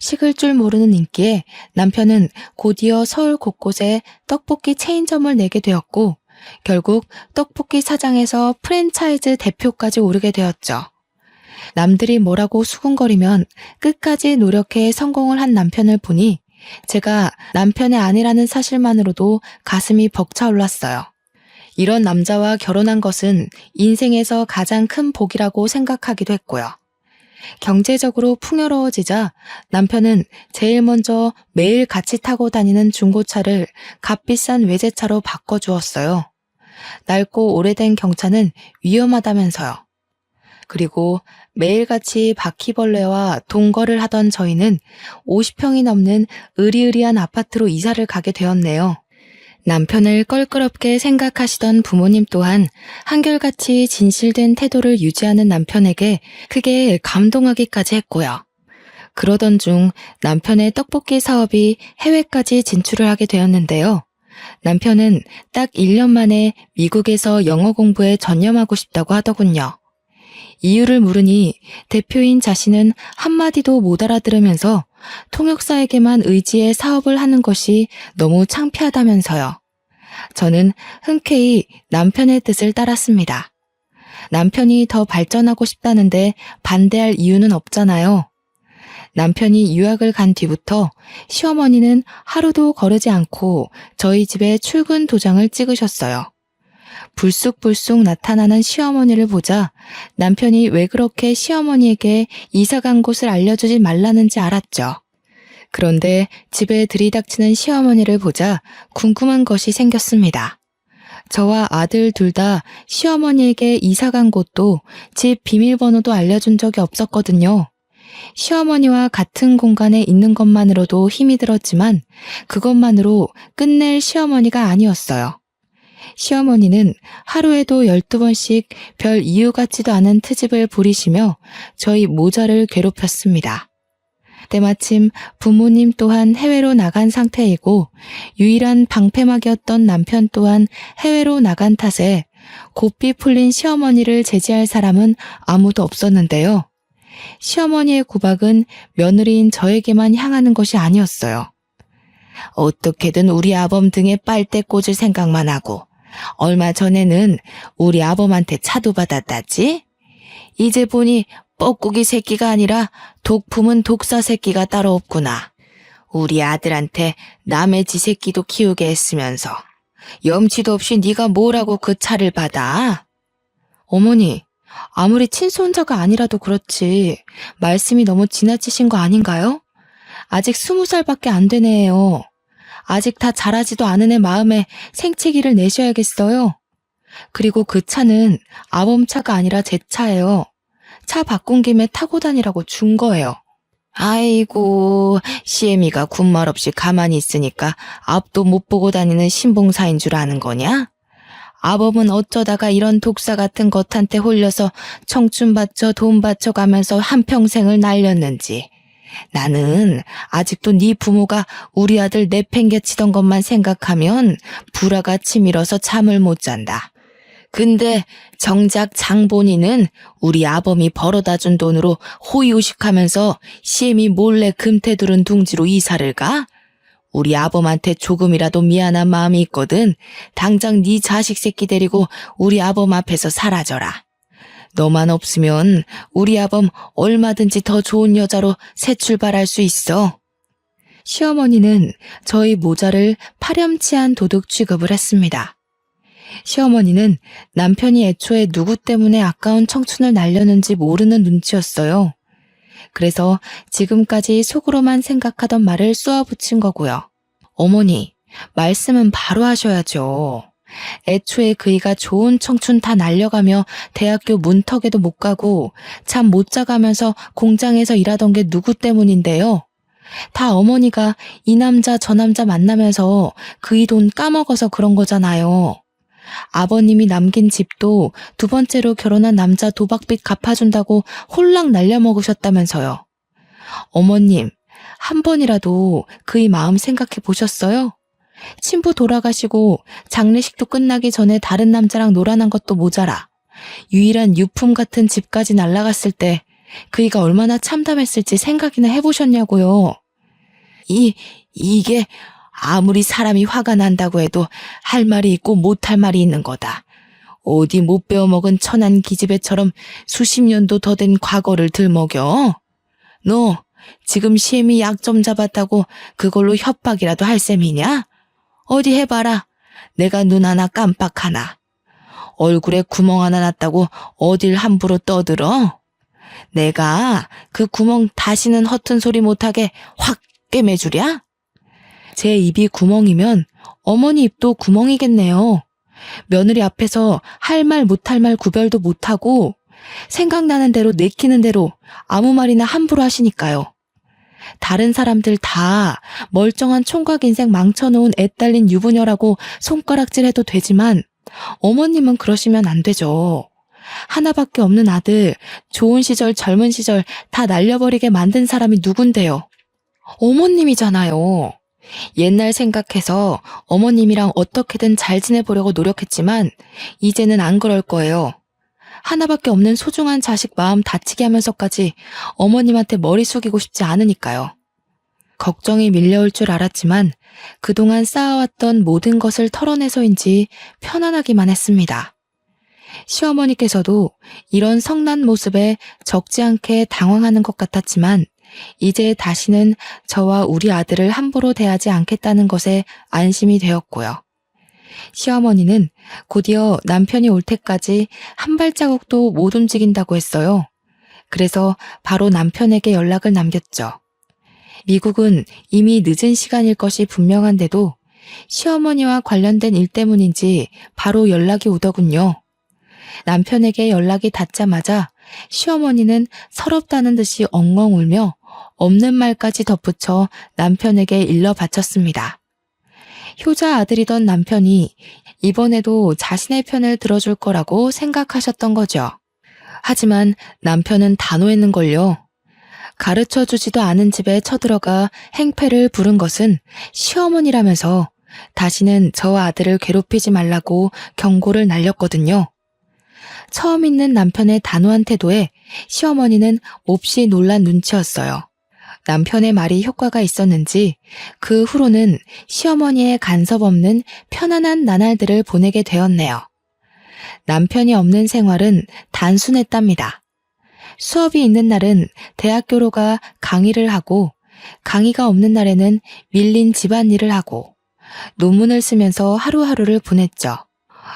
S1: 식을 줄 모르는 인기에 남편은 곧이어 서울 곳곳에 떡볶이 체인점을 내게 되었고 결국 떡볶이 사장에서 프랜차이즈 대표까지 오르게 되었죠. 남들이 뭐라고 수군거리면 끝까지 노력해 성공을 한 남편을 보니 제가 남편의 아내라는 사실만으로도 가슴이 벅차올랐어요. 이런 남자와 결혼한 것은 인생에서 가장 큰 복이라고 생각하기도 했고요. 경제적으로 풍요로워지자 남편은 제일 먼저 매일 같이 타고 다니는 중고차를 값비싼 외제차로 바꿔주었어요. 낡고 오래된 경차는 위험하다면서요. 그리고 매일같이 바퀴벌레와 동거를 하던 저희는 50평이 넘는 으리으리한 아파트로 이사를 가게 되었네요. 남편을 껄끄럽게 생각하시던 부모님 또한 한결같이 진실된 태도를 유지하는 남편에게 크게 감동하기까지 했고요. 그러던 중 남편의 떡볶이 사업이 해외까지 진출을 하게 되었는데요. 남편은 딱 1년 만에 미국에서 영어 공부에 전념하고 싶다고 하더군요. 이유를 물으니 대표인 자신은 한마디도 못 알아들으면서 통역사에게만 의지해 사업을 하는 것이 너무 창피하다면서요. 저는 흔쾌히 남편의 뜻을 따랐습니다. 남편이 더 발전하고 싶다는데 반대할 이유는 없잖아요. 남편이 유학을 간 뒤부터 시어머니는 하루도 거르지 않고 저희 집에 출근 도장을 찍으셨어요. 불쑥불쑥 나타나는 시어머니를 보자 남편이 왜 그렇게 시어머니에게 이사간 곳을 알려주지 말라는지 알았죠. 그런데 집에 들이닥치는 시어머니를 보자 궁금한 것이 생겼습니다. 저와 아들 둘 다 시어머니에게 이사간 곳도 집 비밀번호도 알려준 적이 없었거든요. 시어머니와 같은 공간에 있는 것만으로도 힘이 들었지만 그것만으로 끝낼 시어머니가 아니었어요. 시어머니는 하루에도 12번씩 별 이유 같지도 않은 트집을 부리시며 저희 모자를 괴롭혔습니다. 때마침 부모님 또한 해외로 나간 상태이고 유일한 방패막이었던 남편 또한 해외로 나간 탓에 고삐 풀린 시어머니를 제지할 사람은 아무도 없었는데요. 시어머니의 구박은 며느리인 저에게만 향하는 것이 아니었어요. 어떻게든 우리 아범 등에 빨대 꽂을 생각만 하고 얼마 전에는 우리 아범한테 차도 받았다지? 이제 보니 뻐꾸기 새끼가 아니라 독품은 독사 새끼가 따로 없구나. 우리 아들한테 남의 지 새끼도 키우게 했으면서 염치도 없이 네가 뭐라고 그 차를 받아? 어머니, 아무리 친손자가 아니라도 그렇지 말씀이 너무 지나치신 거 아닌가요? 아직 20살밖에 안 되네요. 아직 다 자라지도 않은 애 마음에 생채기를 내셔야겠어요. 그리고 그 차는 아범 차가 아니라 제 차예요. 차 바꾼 김에 타고 다니라고 준 거예요. 아이고, 시애미가 군말 없이 가만히 있으니까 앞도 못 보고 다니는 신봉사인 줄 아는 거냐? 아범은 어쩌다가 이런 독사 같은 것한테 홀려서 청춘 바쳐 돈 바쳐 가면서 한평생을 날렸는지. 나는 아직도 네 부모가 우리 아들 내팽개치던 것만 생각하면 불화가 치밀어서 잠을 못 잔다. 근데 정작 장본인은 우리 아범이 벌어다 준 돈으로 호의호식하면서 시엠이 몰래 금태두른 둥지로 이사를 가? 우리 아범한테 조금이라도 미안한 마음이 있거든. 당장 네 자식 새끼 데리고 우리 아범 앞에서 사라져라. 너만 없으면 우리 아범 얼마든지 더 좋은 여자로 새 출발할 수 있어. 시어머니는 저희 모자를 파렴치한 도둑 취급을 했습니다. 시어머니는 남편이 애초에 누구 때문에 아까운 청춘을 날렸는지 모르는 눈치였어요. 그래서 지금까지 속으로만 생각하던 말을 쏘아붙인 거고요. 어머니, 말씀은 바로 하셔야죠. 애초에 그이가 좋은 청춘 다 날려가며 대학교 문턱에도 못 가고 잠 못 자가면서 공장에서 일하던 게 누구 때문인데요. 다 어머니가 이 남자 저 남자 만나면서 그이 돈 까먹어서 그런 거잖아요. 아버님이 남긴 집도 두 번째로 결혼한 남자 도박빚 갚아준다고 홀랑 날려먹으셨다면서요. 어머님, 한 번이라도 그이 마음 생각해 보셨어요? 친부 돌아가시고 장례식도 끝나기 전에 다른 남자랑 놀아난 것도 모자라 유일한 유품 같은 집까지 날라갔을 때 그이가 얼마나 참담했을지 생각이나 해보셨냐고요. 이게 아무리 사람이 화가 난다고 해도 할 말이 있고 못할 말이 있는 거다. 어디 못 배워먹은 천한 기집애처럼 수십 년도 더 된 과거를 들먹여? 너 지금 시엠이 약 좀 잡았다고 그걸로 협박이라도 할 셈이냐? 어디 해봐라. 내가 눈 하나 깜빡 하나. 얼굴에 구멍 하나 났다고 어딜 함부로 떠들어? 내가 그 구멍 다시는 허튼 소리 못하게 확 꿰매주랴? 제 입이 구멍이면 어머니 입도 구멍이겠네요. 며느리 앞에서 할 말 못할 말 구별도 못하고 생각나는 대로 내키는 대로 아무 말이나 함부로 하시니까요. 다른 사람들 다 멀쩡한 총각 인생 망쳐놓은 애 딸린 유부녀라고 손가락질해도 되지만 어머님은 그러시면 안 되죠. 하나밖에 없는 아들, 좋은 시절 젊은 시절 다 날려버리게 만든 사람이 누군데요? 어머님이잖아요. 옛날 생각해서 어머님이랑 어떻게든 잘 지내보려고 노력했지만 이제는 안 그럴 거예요. 하나밖에 없는 소중한 자식 마음 다치게 하면서까지 어머님한테 머리 숙이고 싶지 않으니까요. 걱정이 밀려올 줄 알았지만 그동안 쌓아왔던 모든 것을 털어내서인지 편안하기만 했습니다. 시어머니께서도 이런 성난 모습에 적지 않게 당황하는 것 같았지만 이제 다시는 저와 우리 아들을 함부로 대하지 않겠다는 것에 안심이 되었고요. 시어머니는 곧이어 남편이 올 때까지 한 발자국도 못 움직인다고 했어요. 그래서 바로 남편에게 연락을 남겼죠. 미국은 이미 늦은 시간일 것이 분명한데도 시어머니와 관련된 일 때문인지 바로 연락이 오더군요. 남편에게 연락이 닿자마자 시어머니는 서럽다는 듯이 엉엉 울며 없는 말까지 덧붙여 남편에게 일러 바쳤습니다. 효자 아들이던 남편이 이번에도 자신의 편을 들어줄 거라고 생각하셨던 거죠. 하지만 남편은 단호했는걸요. 가르쳐주지도 않은 집에 쳐들어가 행패를 부른 것은 시어머니라면서 다시는 저 아들을 괴롭히지 말라고 경고를 날렸거든요. 처음 있는 남편의 단호한 태도에 시어머니는 몹시 놀란 눈치였어요. 남편의 말이 효과가 있었는지 그 후로는 시어머니의 간섭 없는 편안한 나날들을 보내게 되었네요. 남편이 없는 생활은 단순했답니다. 수업이 있는 날은 대학교로 가 강의를 하고 강의가 없는 날에는 밀린 집안일을 하고 논문을 쓰면서 하루하루를 보냈죠.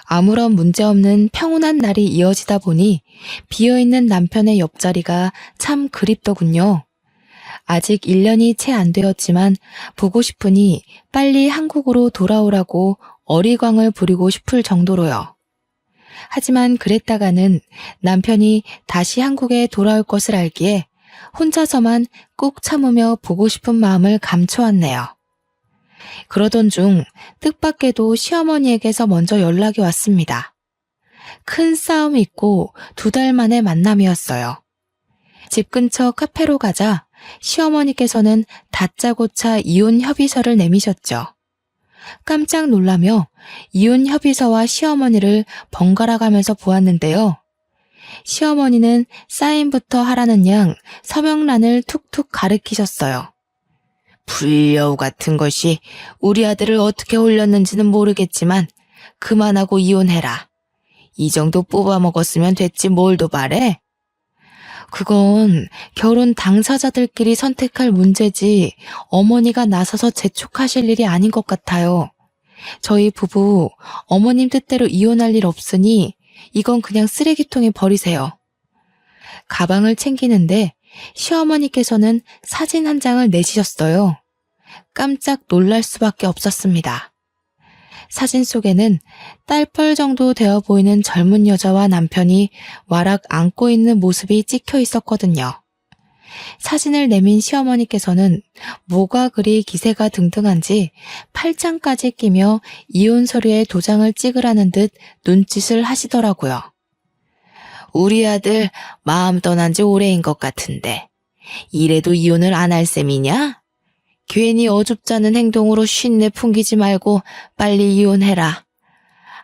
S1: 아무런 문제 없는 평온한 날이 이어지다 보니 비어있는 남편의 옆자리가 참 그립더군요. 아직 1년이 채 안 되었지만 보고 싶으니 빨리 한국으로 돌아오라고 어리광을 부리고 싶을 정도로요. 하지만 그랬다가는 남편이 다시 한국에 돌아올 것을 알기에 혼자서만 꾹 참으며 보고 싶은 마음을 감춰왔네요. 그러던 중 뜻밖에도 시어머니에게서 먼저 연락이 왔습니다. 큰 싸움이 있고 2달 만의 만남이었어요. 집 근처 카페로 가자 시어머니께서는 다짜고짜 이혼 협의서를 내미셨죠. 깜짝 놀라며 이혼 협의서와 시어머니를 번갈아 가면서 보았는데요. 시어머니는 사인부터 하라는 양 서명란을 툭툭 가리키셨어요. 불려우 같은 것이 우리 아들을 어떻게 홀렸는지는 모르겠지만 그만하고 이혼해라. 이 정도 뽑아먹었으면 됐지 뭘 더 바래? 그건 결혼 당사자들끼리 선택할 문제지 어머니가 나서서 재촉하실 일이 아닌 것 같아요. 저희 부부 어머님 뜻대로 이혼할 일 없으니 이건 그냥 쓰레기통에 버리세요. 가방을 챙기는데 시어머니께서는 사진 한 장을 내시셨어요. 깜짝 놀랄 수밖에 없었습니다. 사진 속에는 딸뻘 정도 되어 보이는 젊은 여자와 남편이 와락 안고 있는 모습이 찍혀 있었거든요. 사진을 내민 시어머니께서는 뭐가 그리 기세가 등등한지 팔짱까지 끼며 이혼 서류에 도장을 찍으라는 듯 눈짓을 하시더라고요. 우리 아들 마음 떠난 지 오래인 것 같은데 이래도 이혼을 안 할 셈이냐? 괜히 어줍잖은 행동으로 쉰내 풍기지 말고 빨리 이혼해라.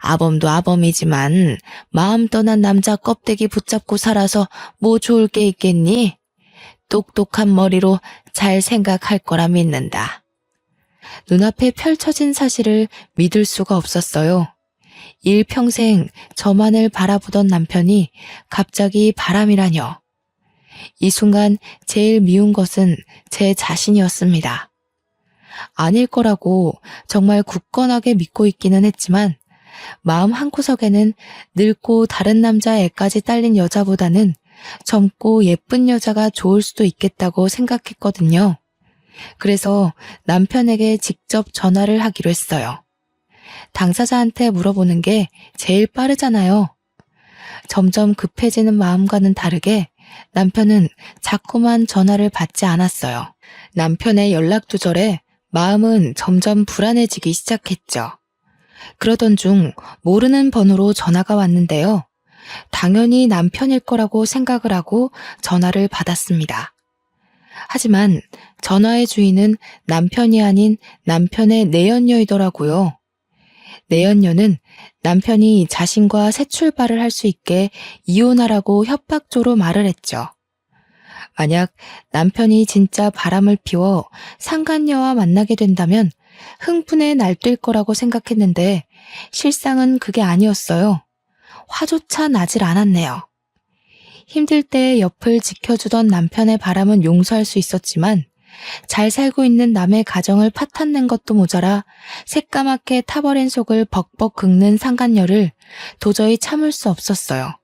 S1: 아범도 아범이지만 마음 떠난 남자 껍데기 붙잡고 살아서 뭐 좋을 게 있겠니? 똑똑한 머리로 잘 생각할 거라 믿는다. 눈앞에 펼쳐진 사실을 믿을 수가 없었어요. 일평생 저만을 바라보던 남편이 갑자기 바람이라뇨. 이 순간 제일 미운 것은 제 자신이었습니다. 아닐 거라고 정말 굳건하게 믿고 있기는 했지만 마음 한구석에는 늙고 다른 남자 애까지 딸린 여자보다는 젊고 예쁜 여자가 좋을 수도 있겠다고 생각했거든요. 그래서 남편에게 직접 전화를 하기로 했어요. 당사자한테 물어보는 게 제일 빠르잖아요. 점점 급해지는 마음과는 다르게 남편은 자꾸만 전화를 받지 않았어요. 남편의 연락 두절에 마음은 점점 불안해지기 시작했죠. 그러던 중 모르는 번호로 전화가 왔는데요. 당연히 남편일 거라고 생각을 하고 전화를 받았습니다. 하지만 전화의 주인은 남편이 아닌 남편의 내연녀이더라고요. 내연녀는 남편이 자신과 새 출발을 할 수 있게 이혼하라고 협박조로 말을 했죠. 만약 남편이 진짜 바람을 피워 상간녀와 만나게 된다면 흥분에 날뛸 거라고 생각했는데 실상은 그게 아니었어요. 화조차 나질 않았네요. 힘들 때 옆을 지켜주던 남편의 바람은 용서할 수 있었지만 잘 살고 있는 남의 가정을 파탄낸 것도 모자라 새까맣게 타버린 속을 벅벅 긁는 상간녀를 도저히 참을 수 없었어요.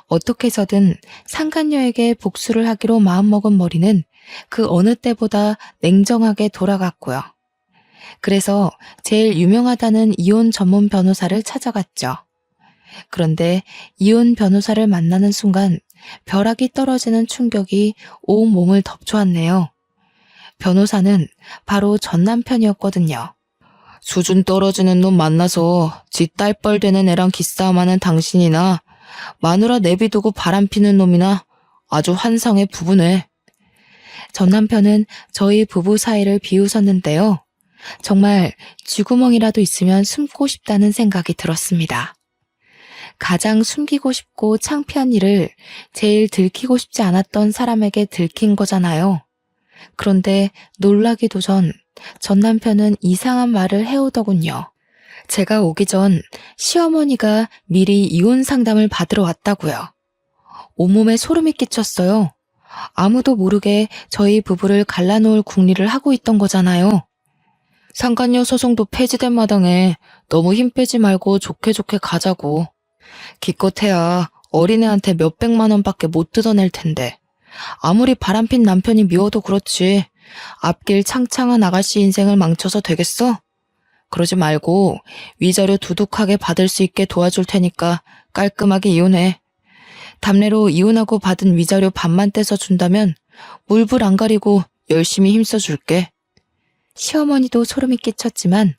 S1: 어떻게 해서든 상간녀에게 복수를 하기로 마음먹은 머리는 그 어느 때보다 냉정하게 돌아갔고요. 그래서 제일 유명하다는 이혼 전문 변호사를 찾아갔죠. 그런데 이혼 변호사를 만나는 순간 벼락이 떨어지는 충격이 온 몸을 덮쳐왔네요. 변호사는 바로 전 남편이었거든요. 수준 떨어지는 놈 만나서 지 딸뻘 되는 애랑 기싸움하는 당신이나 마누라 내비두고 바람피는 놈이나 아주 환상의 부부네. 전 남편은 저희 부부 사이를 비웃었는데요. 정말 쥐구멍이라도 있으면 숨고 싶다는 생각이 들었습니다. 가장 숨기고 싶고 창피한 일을 제일 들키고 싶지 않았던 사람에게 들킨 거잖아요. 그런데 놀라기도 전 남편은 이상한 말을 해오더군요. 제가 오기 전 시어머니가 미리 이혼 상담을 받으러 왔다고요. 온몸에 소름이 끼쳤어요. 아무도 모르게 저희 부부를 갈라놓을 궁리를 하고 있던 거잖아요. 상간녀 소송도 폐지된 마당에 너무 힘 빼지 말고 좋게 좋게 가자고. 기껏해야 어린애한테 몇백만 원밖에 못 뜯어낼 텐데. 아무리 바람핀 남편이 미워도 그렇지. 앞길 창창한 아가씨 인생을 망쳐서 되겠어? 그러지 말고 위자료 두둑하게 받을 수 있게 도와줄 테니까 깔끔하게 이혼해. 담례로 이혼하고 받은 위자료 반만 떼서 준다면 물불 안 가리고 열심히 힘써줄게. 시어머니도 소름이 끼쳤지만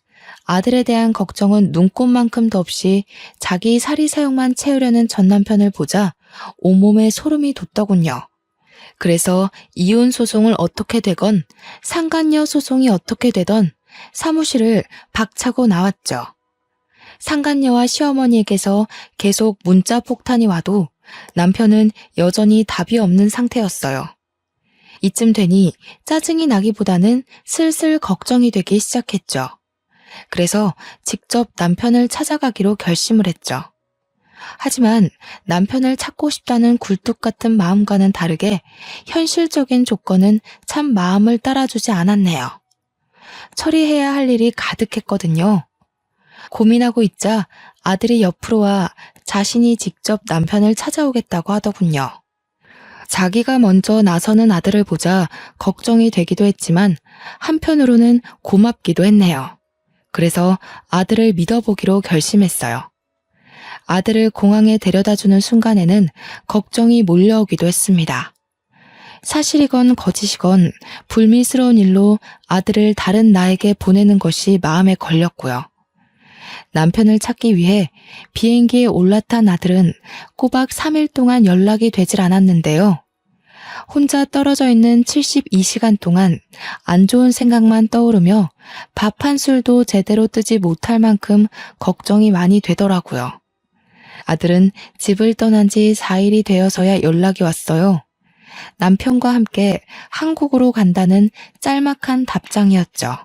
S1: 아들에 대한 걱정은 눈꼽만큼도 없이 자기 사리사욕만 채우려는 전 남편을 보자 온몸에 소름이 돋더군요. 그래서 이혼 소송을 어떻게 되건 상간녀 소송이 어떻게 되던 사무실을 박차고 나왔죠. 상간녀와 시어머니에게서 계속 문자 폭탄이 와도 남편은 여전히 답이 없는 상태였어요. 이쯤 되니 짜증이 나기보다는 슬슬 걱정이 되기 시작했죠. 그래서 직접 남편을 찾아가기로 결심을 했죠. 하지만 남편을 찾고 싶다는 굴뚝 같은 마음과는 다르게 현실적인 조건은 참 마음을 따라주지 않았네요. 처리해야 할 일이 가득했거든요. 고민하고 있자 아들이 옆으로 와 자신이 직접 남편을 찾아오겠다고 하더군요. 자기가 먼저 나서는 아들을 보자 걱정이 되기도 했지만 한편으로는 고맙기도 했네요. 그래서 아들을 믿어보기로 결심했어요. 아들을 공항에 데려다주는 순간에는 걱정이 몰려오기도 했습니다. 사실이건 거짓이건 불미스러운 일로 아들을 다른 나에게 보내는 것이 마음에 걸렸고요. 남편을 찾기 위해 비행기에 올라탄 아들은 꼬박 3일 동안 연락이 되질 않았는데요. 혼자 떨어져 있는 72시간 동안 안 좋은 생각만 떠오르며 밥 한 술도 제대로 뜨지 못할 만큼 걱정이 많이 되더라고요. 아들은 집을 떠난 지 4일이 되어서야 연락이 왔어요. 남편과 함께 한국으로 간다는 짤막한 답장이었죠.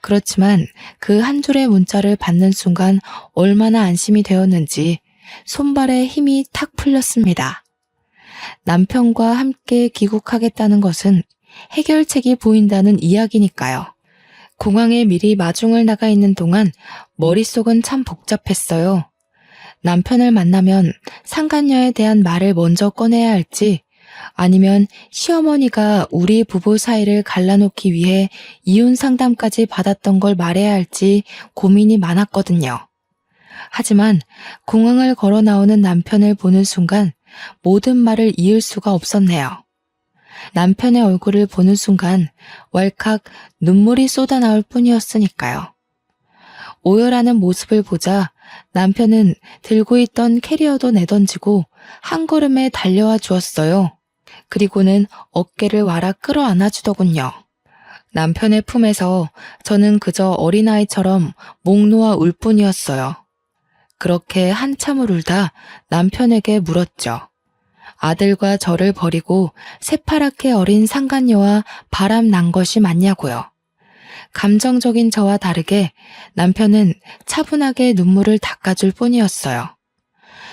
S1: 그렇지만 그 한 줄의 문자를 받는 순간 얼마나 안심이 되었는지 손발에 힘이 탁 풀렸습니다. 남편과 함께 귀국하겠다는 것은 해결책이 보인다는 이야기니까요. 공항에 미리 마중을 나가 있는 동안 머릿속은 참 복잡했어요. 남편을 만나면 상간녀에 대한 말을 먼저 꺼내야 할지 아니면 시어머니가 우리 부부 사이를 갈라놓기 위해 이혼 상담까지 받았던 걸 말해야 할지 고민이 많았거든요. 하지만 공항을 걸어 나오는 남편을 보는 순간 모든 말을 이을 수가 없었네요. 남편의 얼굴을 보는 순간 왈칵 눈물이 쏟아나올 뿐이었으니까요. 오열하는 모습을 보자 남편은 들고 있던 캐리어도 내던지고 한 걸음에 달려와 주었어요. 그리고는 어깨를 와라 끌어안아 주더군요. 남편의 품에서 저는 그저 어린아이처럼 목 놓아 울 뿐이었어요. 그렇게 한참을 울다 남편에게 물었죠. 아들과 저를 버리고 새파랗게 어린 상간녀와 바람 난 것이 맞냐고요. 감정적인 저와 다르게 남편은 차분하게 눈물을 닦아줄 뿐이었어요.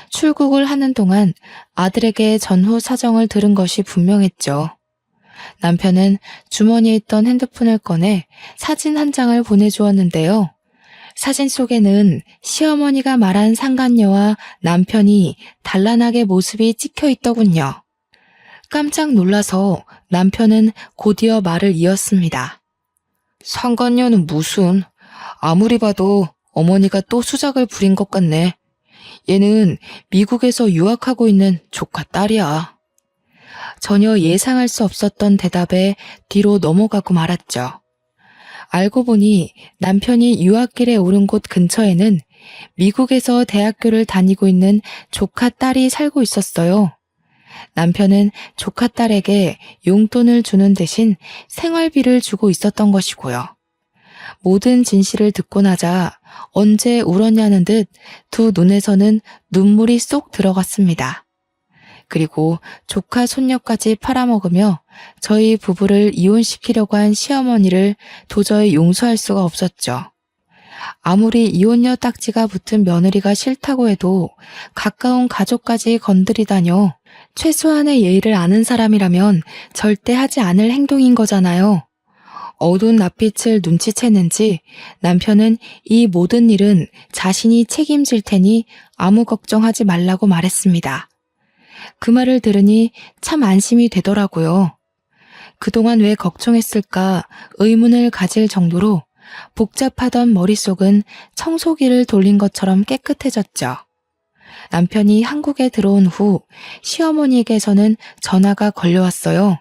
S1: 출국을 하는 동안 아들에게 전후 사정을 들은 것이 분명했죠. 남편은 주머니에 있던 핸드폰을 꺼내 사진 한 장을 보내주었는데요. 사진 속에는 시어머니가 말한 상간녀와 남편이 단란하게 모습이 찍혀 있더군요. 깜짝 놀라서 남편은 곧이어 말을 이었습니다. 상간녀는 무슨, 아무리 봐도 어머니가 또 수작을 부린 것 같네. 얘는 미국에서 유학하고 있는 조카 딸이야. 전혀 예상할 수 없었던 대답에 뒤로 넘어가고 말았죠. 알고 보니 남편이 유학길에 오른 곳 근처에는 미국에서 대학교를 다니고 있는 조카 딸이 살고 있었어요. 남편은 조카 딸에게 용돈을 주는 대신 생활비를 주고 있었던 것이고요. 모든 진실을 듣고 나자 언제 울었냐는 듯 두 눈에서는 눈물이 쏙 들어갔습니다. 그리고 조카 손녀까지 팔아먹으며 저희 부부를 이혼시키려고 한 시어머니를 도저히 용서할 수가 없었죠. 아무리 이혼녀 딱지가 붙은 며느리가 싫다고 해도 가까운 가족까지 건드리다뇨. 최소한의 예의를 아는 사람이라면 절대 하지 않을 행동인 거잖아요. 어두운 낯빛을 눈치챘는지 남편은 이 모든 일은 자신이 책임질 테니 아무 걱정하지 말라고 말했습니다. 그 말을 들으니 참 안심이 되더라고요. 그동안 왜 걱정했을까 의문을 가질 정도로 복잡하던 머릿속은 청소기를 돌린 것처럼 깨끗해졌죠. 남편이 한국에 들어온 후 시어머니에게서는 전화가 걸려왔어요.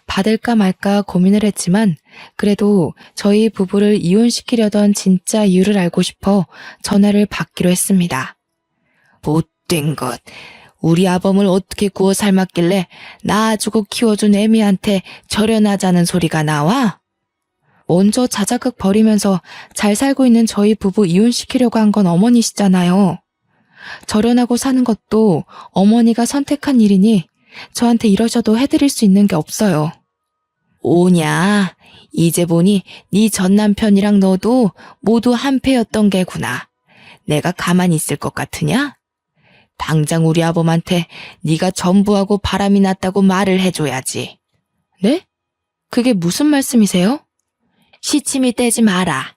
S1: 받을까 말까 고민을 했지만 그래도 저희 부부를 이혼시키려던 진짜 이유를 알고 싶어 전화를 받기로 했습니다. 못된 것. 우리 아범을 어떻게 구워 삶았길래 낳아주고 키워준 애미한테 절연하자는 소리가 나와? 먼저 자자극 버리면서 잘 살고 있는 저희 부부 이혼시키려고 한 건 어머니시잖아요. 절연하고 사는 것도 어머니가 선택한 일이니 저한테 이러셔도 해드릴 수 있는 게 없어요. 오냐, 이제 보니 네 전남편이랑 너도 모두 한패였던 게구나. 내가 가만히 있을 것 같으냐? 당장 우리 아범한테 네가 전부하고 바람이 났다고 말을 해줘야지. 네? 그게 무슨 말씀이세요? 시침이 떼지 마라.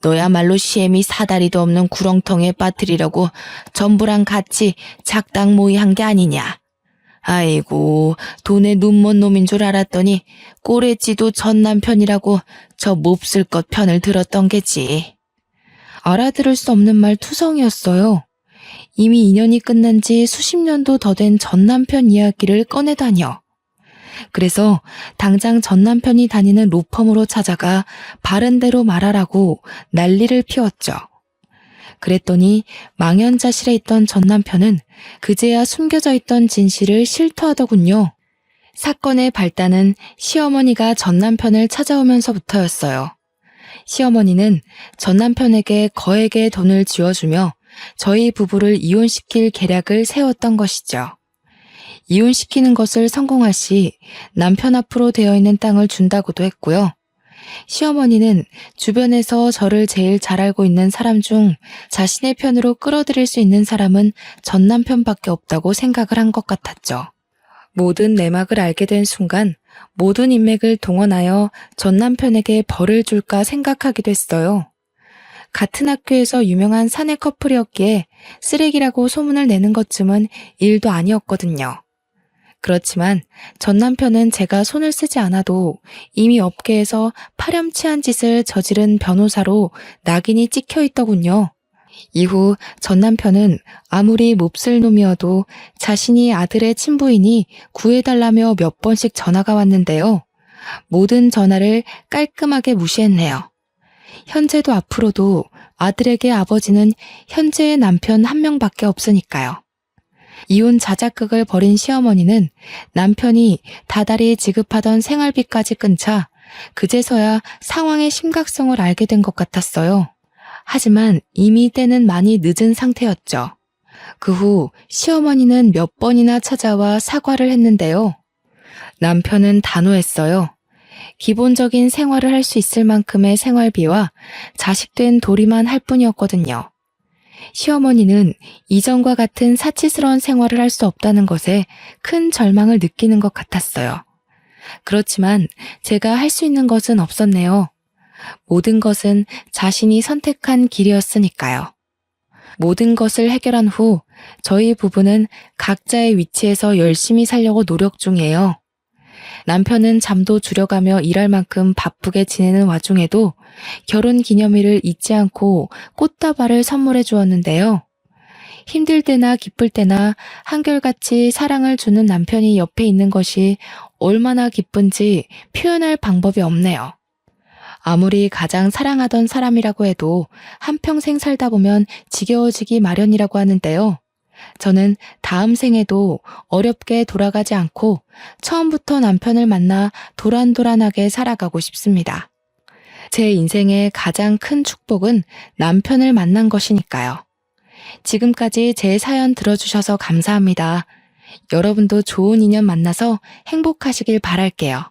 S1: 너야말로 시애미 사다리도 없는 구렁텅이에 빠뜨리려고 전부랑 같이 작당 모의한 게 아니냐. 아이고, 돈에 눈먼 놈인 줄 알았더니 꼬레지도 전 남편이라고 저 몹쓸 것 편을 들었던 게지. 알아들을 수 없는 말 투성이었어요. 이미 인연이 끝난 지 수십 년도 더 된 전 남편 이야기를 꺼내다녀. 그래서 당장 전 남편이 다니는 로펌으로 찾아가 바른 대로 말하라고 난리를 피웠죠. 그랬더니 망연자실해 있던 전 남편은 그제야 숨겨져 있던 진실을 실토하더군요. 사건의 발단은 시어머니가 전 남편을 찾아오면서부터였어요. 시어머니는 전 남편에게 거액의 돈을 쥐어주며 저희 부부를 이혼시킬 계략을 세웠던 것이죠. 이혼시키는 것을 성공할 시 남편 앞으로 되어 있는 땅을 준다고도 했고요. 시어머니는 주변에서 저를 제일 잘 알고 있는 사람 중 자신의 편으로 끌어들일 수 있는 사람은 전 남편밖에 없다고 생각을 한 것 같았죠. 모든 내막을 알게 된 순간 모든 인맥을 동원하여 전 남편에게 벌을 줄까 생각하기도 했어요. 같은 학교에서 유명한 사내 커플이었기에 쓰레기라고 소문을 내는 것쯤은 일도 아니었거든요. 그렇지만 전 남편은 제가 손을 쓰지 않아도 이미 업계에서 파렴치한 짓을 저지른 변호사로 낙인이 찍혀 있더군요. 이후 전 남편은 아무리 몹쓸 놈이어도 자신이 아들의 친부이니 구해달라며 몇 번씩 전화가 왔는데요. 모든 전화를 깔끔하게 무시했네요. 현재도 앞으로도 아들에게 아버지는 현재의 남편 한 명밖에 없으니까요. 이혼 자작극을 벌인 시어머니는 남편이 다달이 지급하던 생활비까지 끊자 그제서야 상황의 심각성을 알게 된 것 같았어요. 하지만 이미 때는 많이 늦은 상태였죠. 그 후 시어머니는 몇 번이나 찾아와 사과를 했는데요. 남편은 단호했어요. 기본적인 생활을 할 수 있을 만큼의 생활비와 자식된 도리만 할 뿐이었거든요. 시어머니는 이전과 같은 사치스러운 생활을 할 수 없다는 것에 큰 절망을 느끼는 것 같았어요. 그렇지만 제가 할 수 있는 것은 없었네요. 모든 것은 자신이 선택한 길이었으니까요. 모든 것을 해결한 후 저희 부부는 각자의 위치에서 열심히 살려고 노력 중이에요. 남편은 잠도 줄여가며 일할 만큼 바쁘게 지내는 와중에도 결혼 기념일을 잊지 않고 꽃다발을 선물해 주었는데요. 힘들 때나 기쁠 때나 한결같이 사랑을 주는 남편이 옆에 있는 것이 얼마나 기쁜지 표현할 방법이 없네요. 아무리 가장 사랑하던 사람이라고 해도 한평생 살다 보면 지겨워지기 마련이라고 하는데요. 저는 다음 생에도 어렵게 돌아가지 않고 처음부터 남편을 만나 도란도란하게 살아가고 싶습니다. 제 인생의 가장 큰 축복은 남편을 만난 것이니까요. 지금까지 제 사연 들어주셔서 감사합니다. 여러분도 좋은 인연 만나서 행복하시길 바랄게요.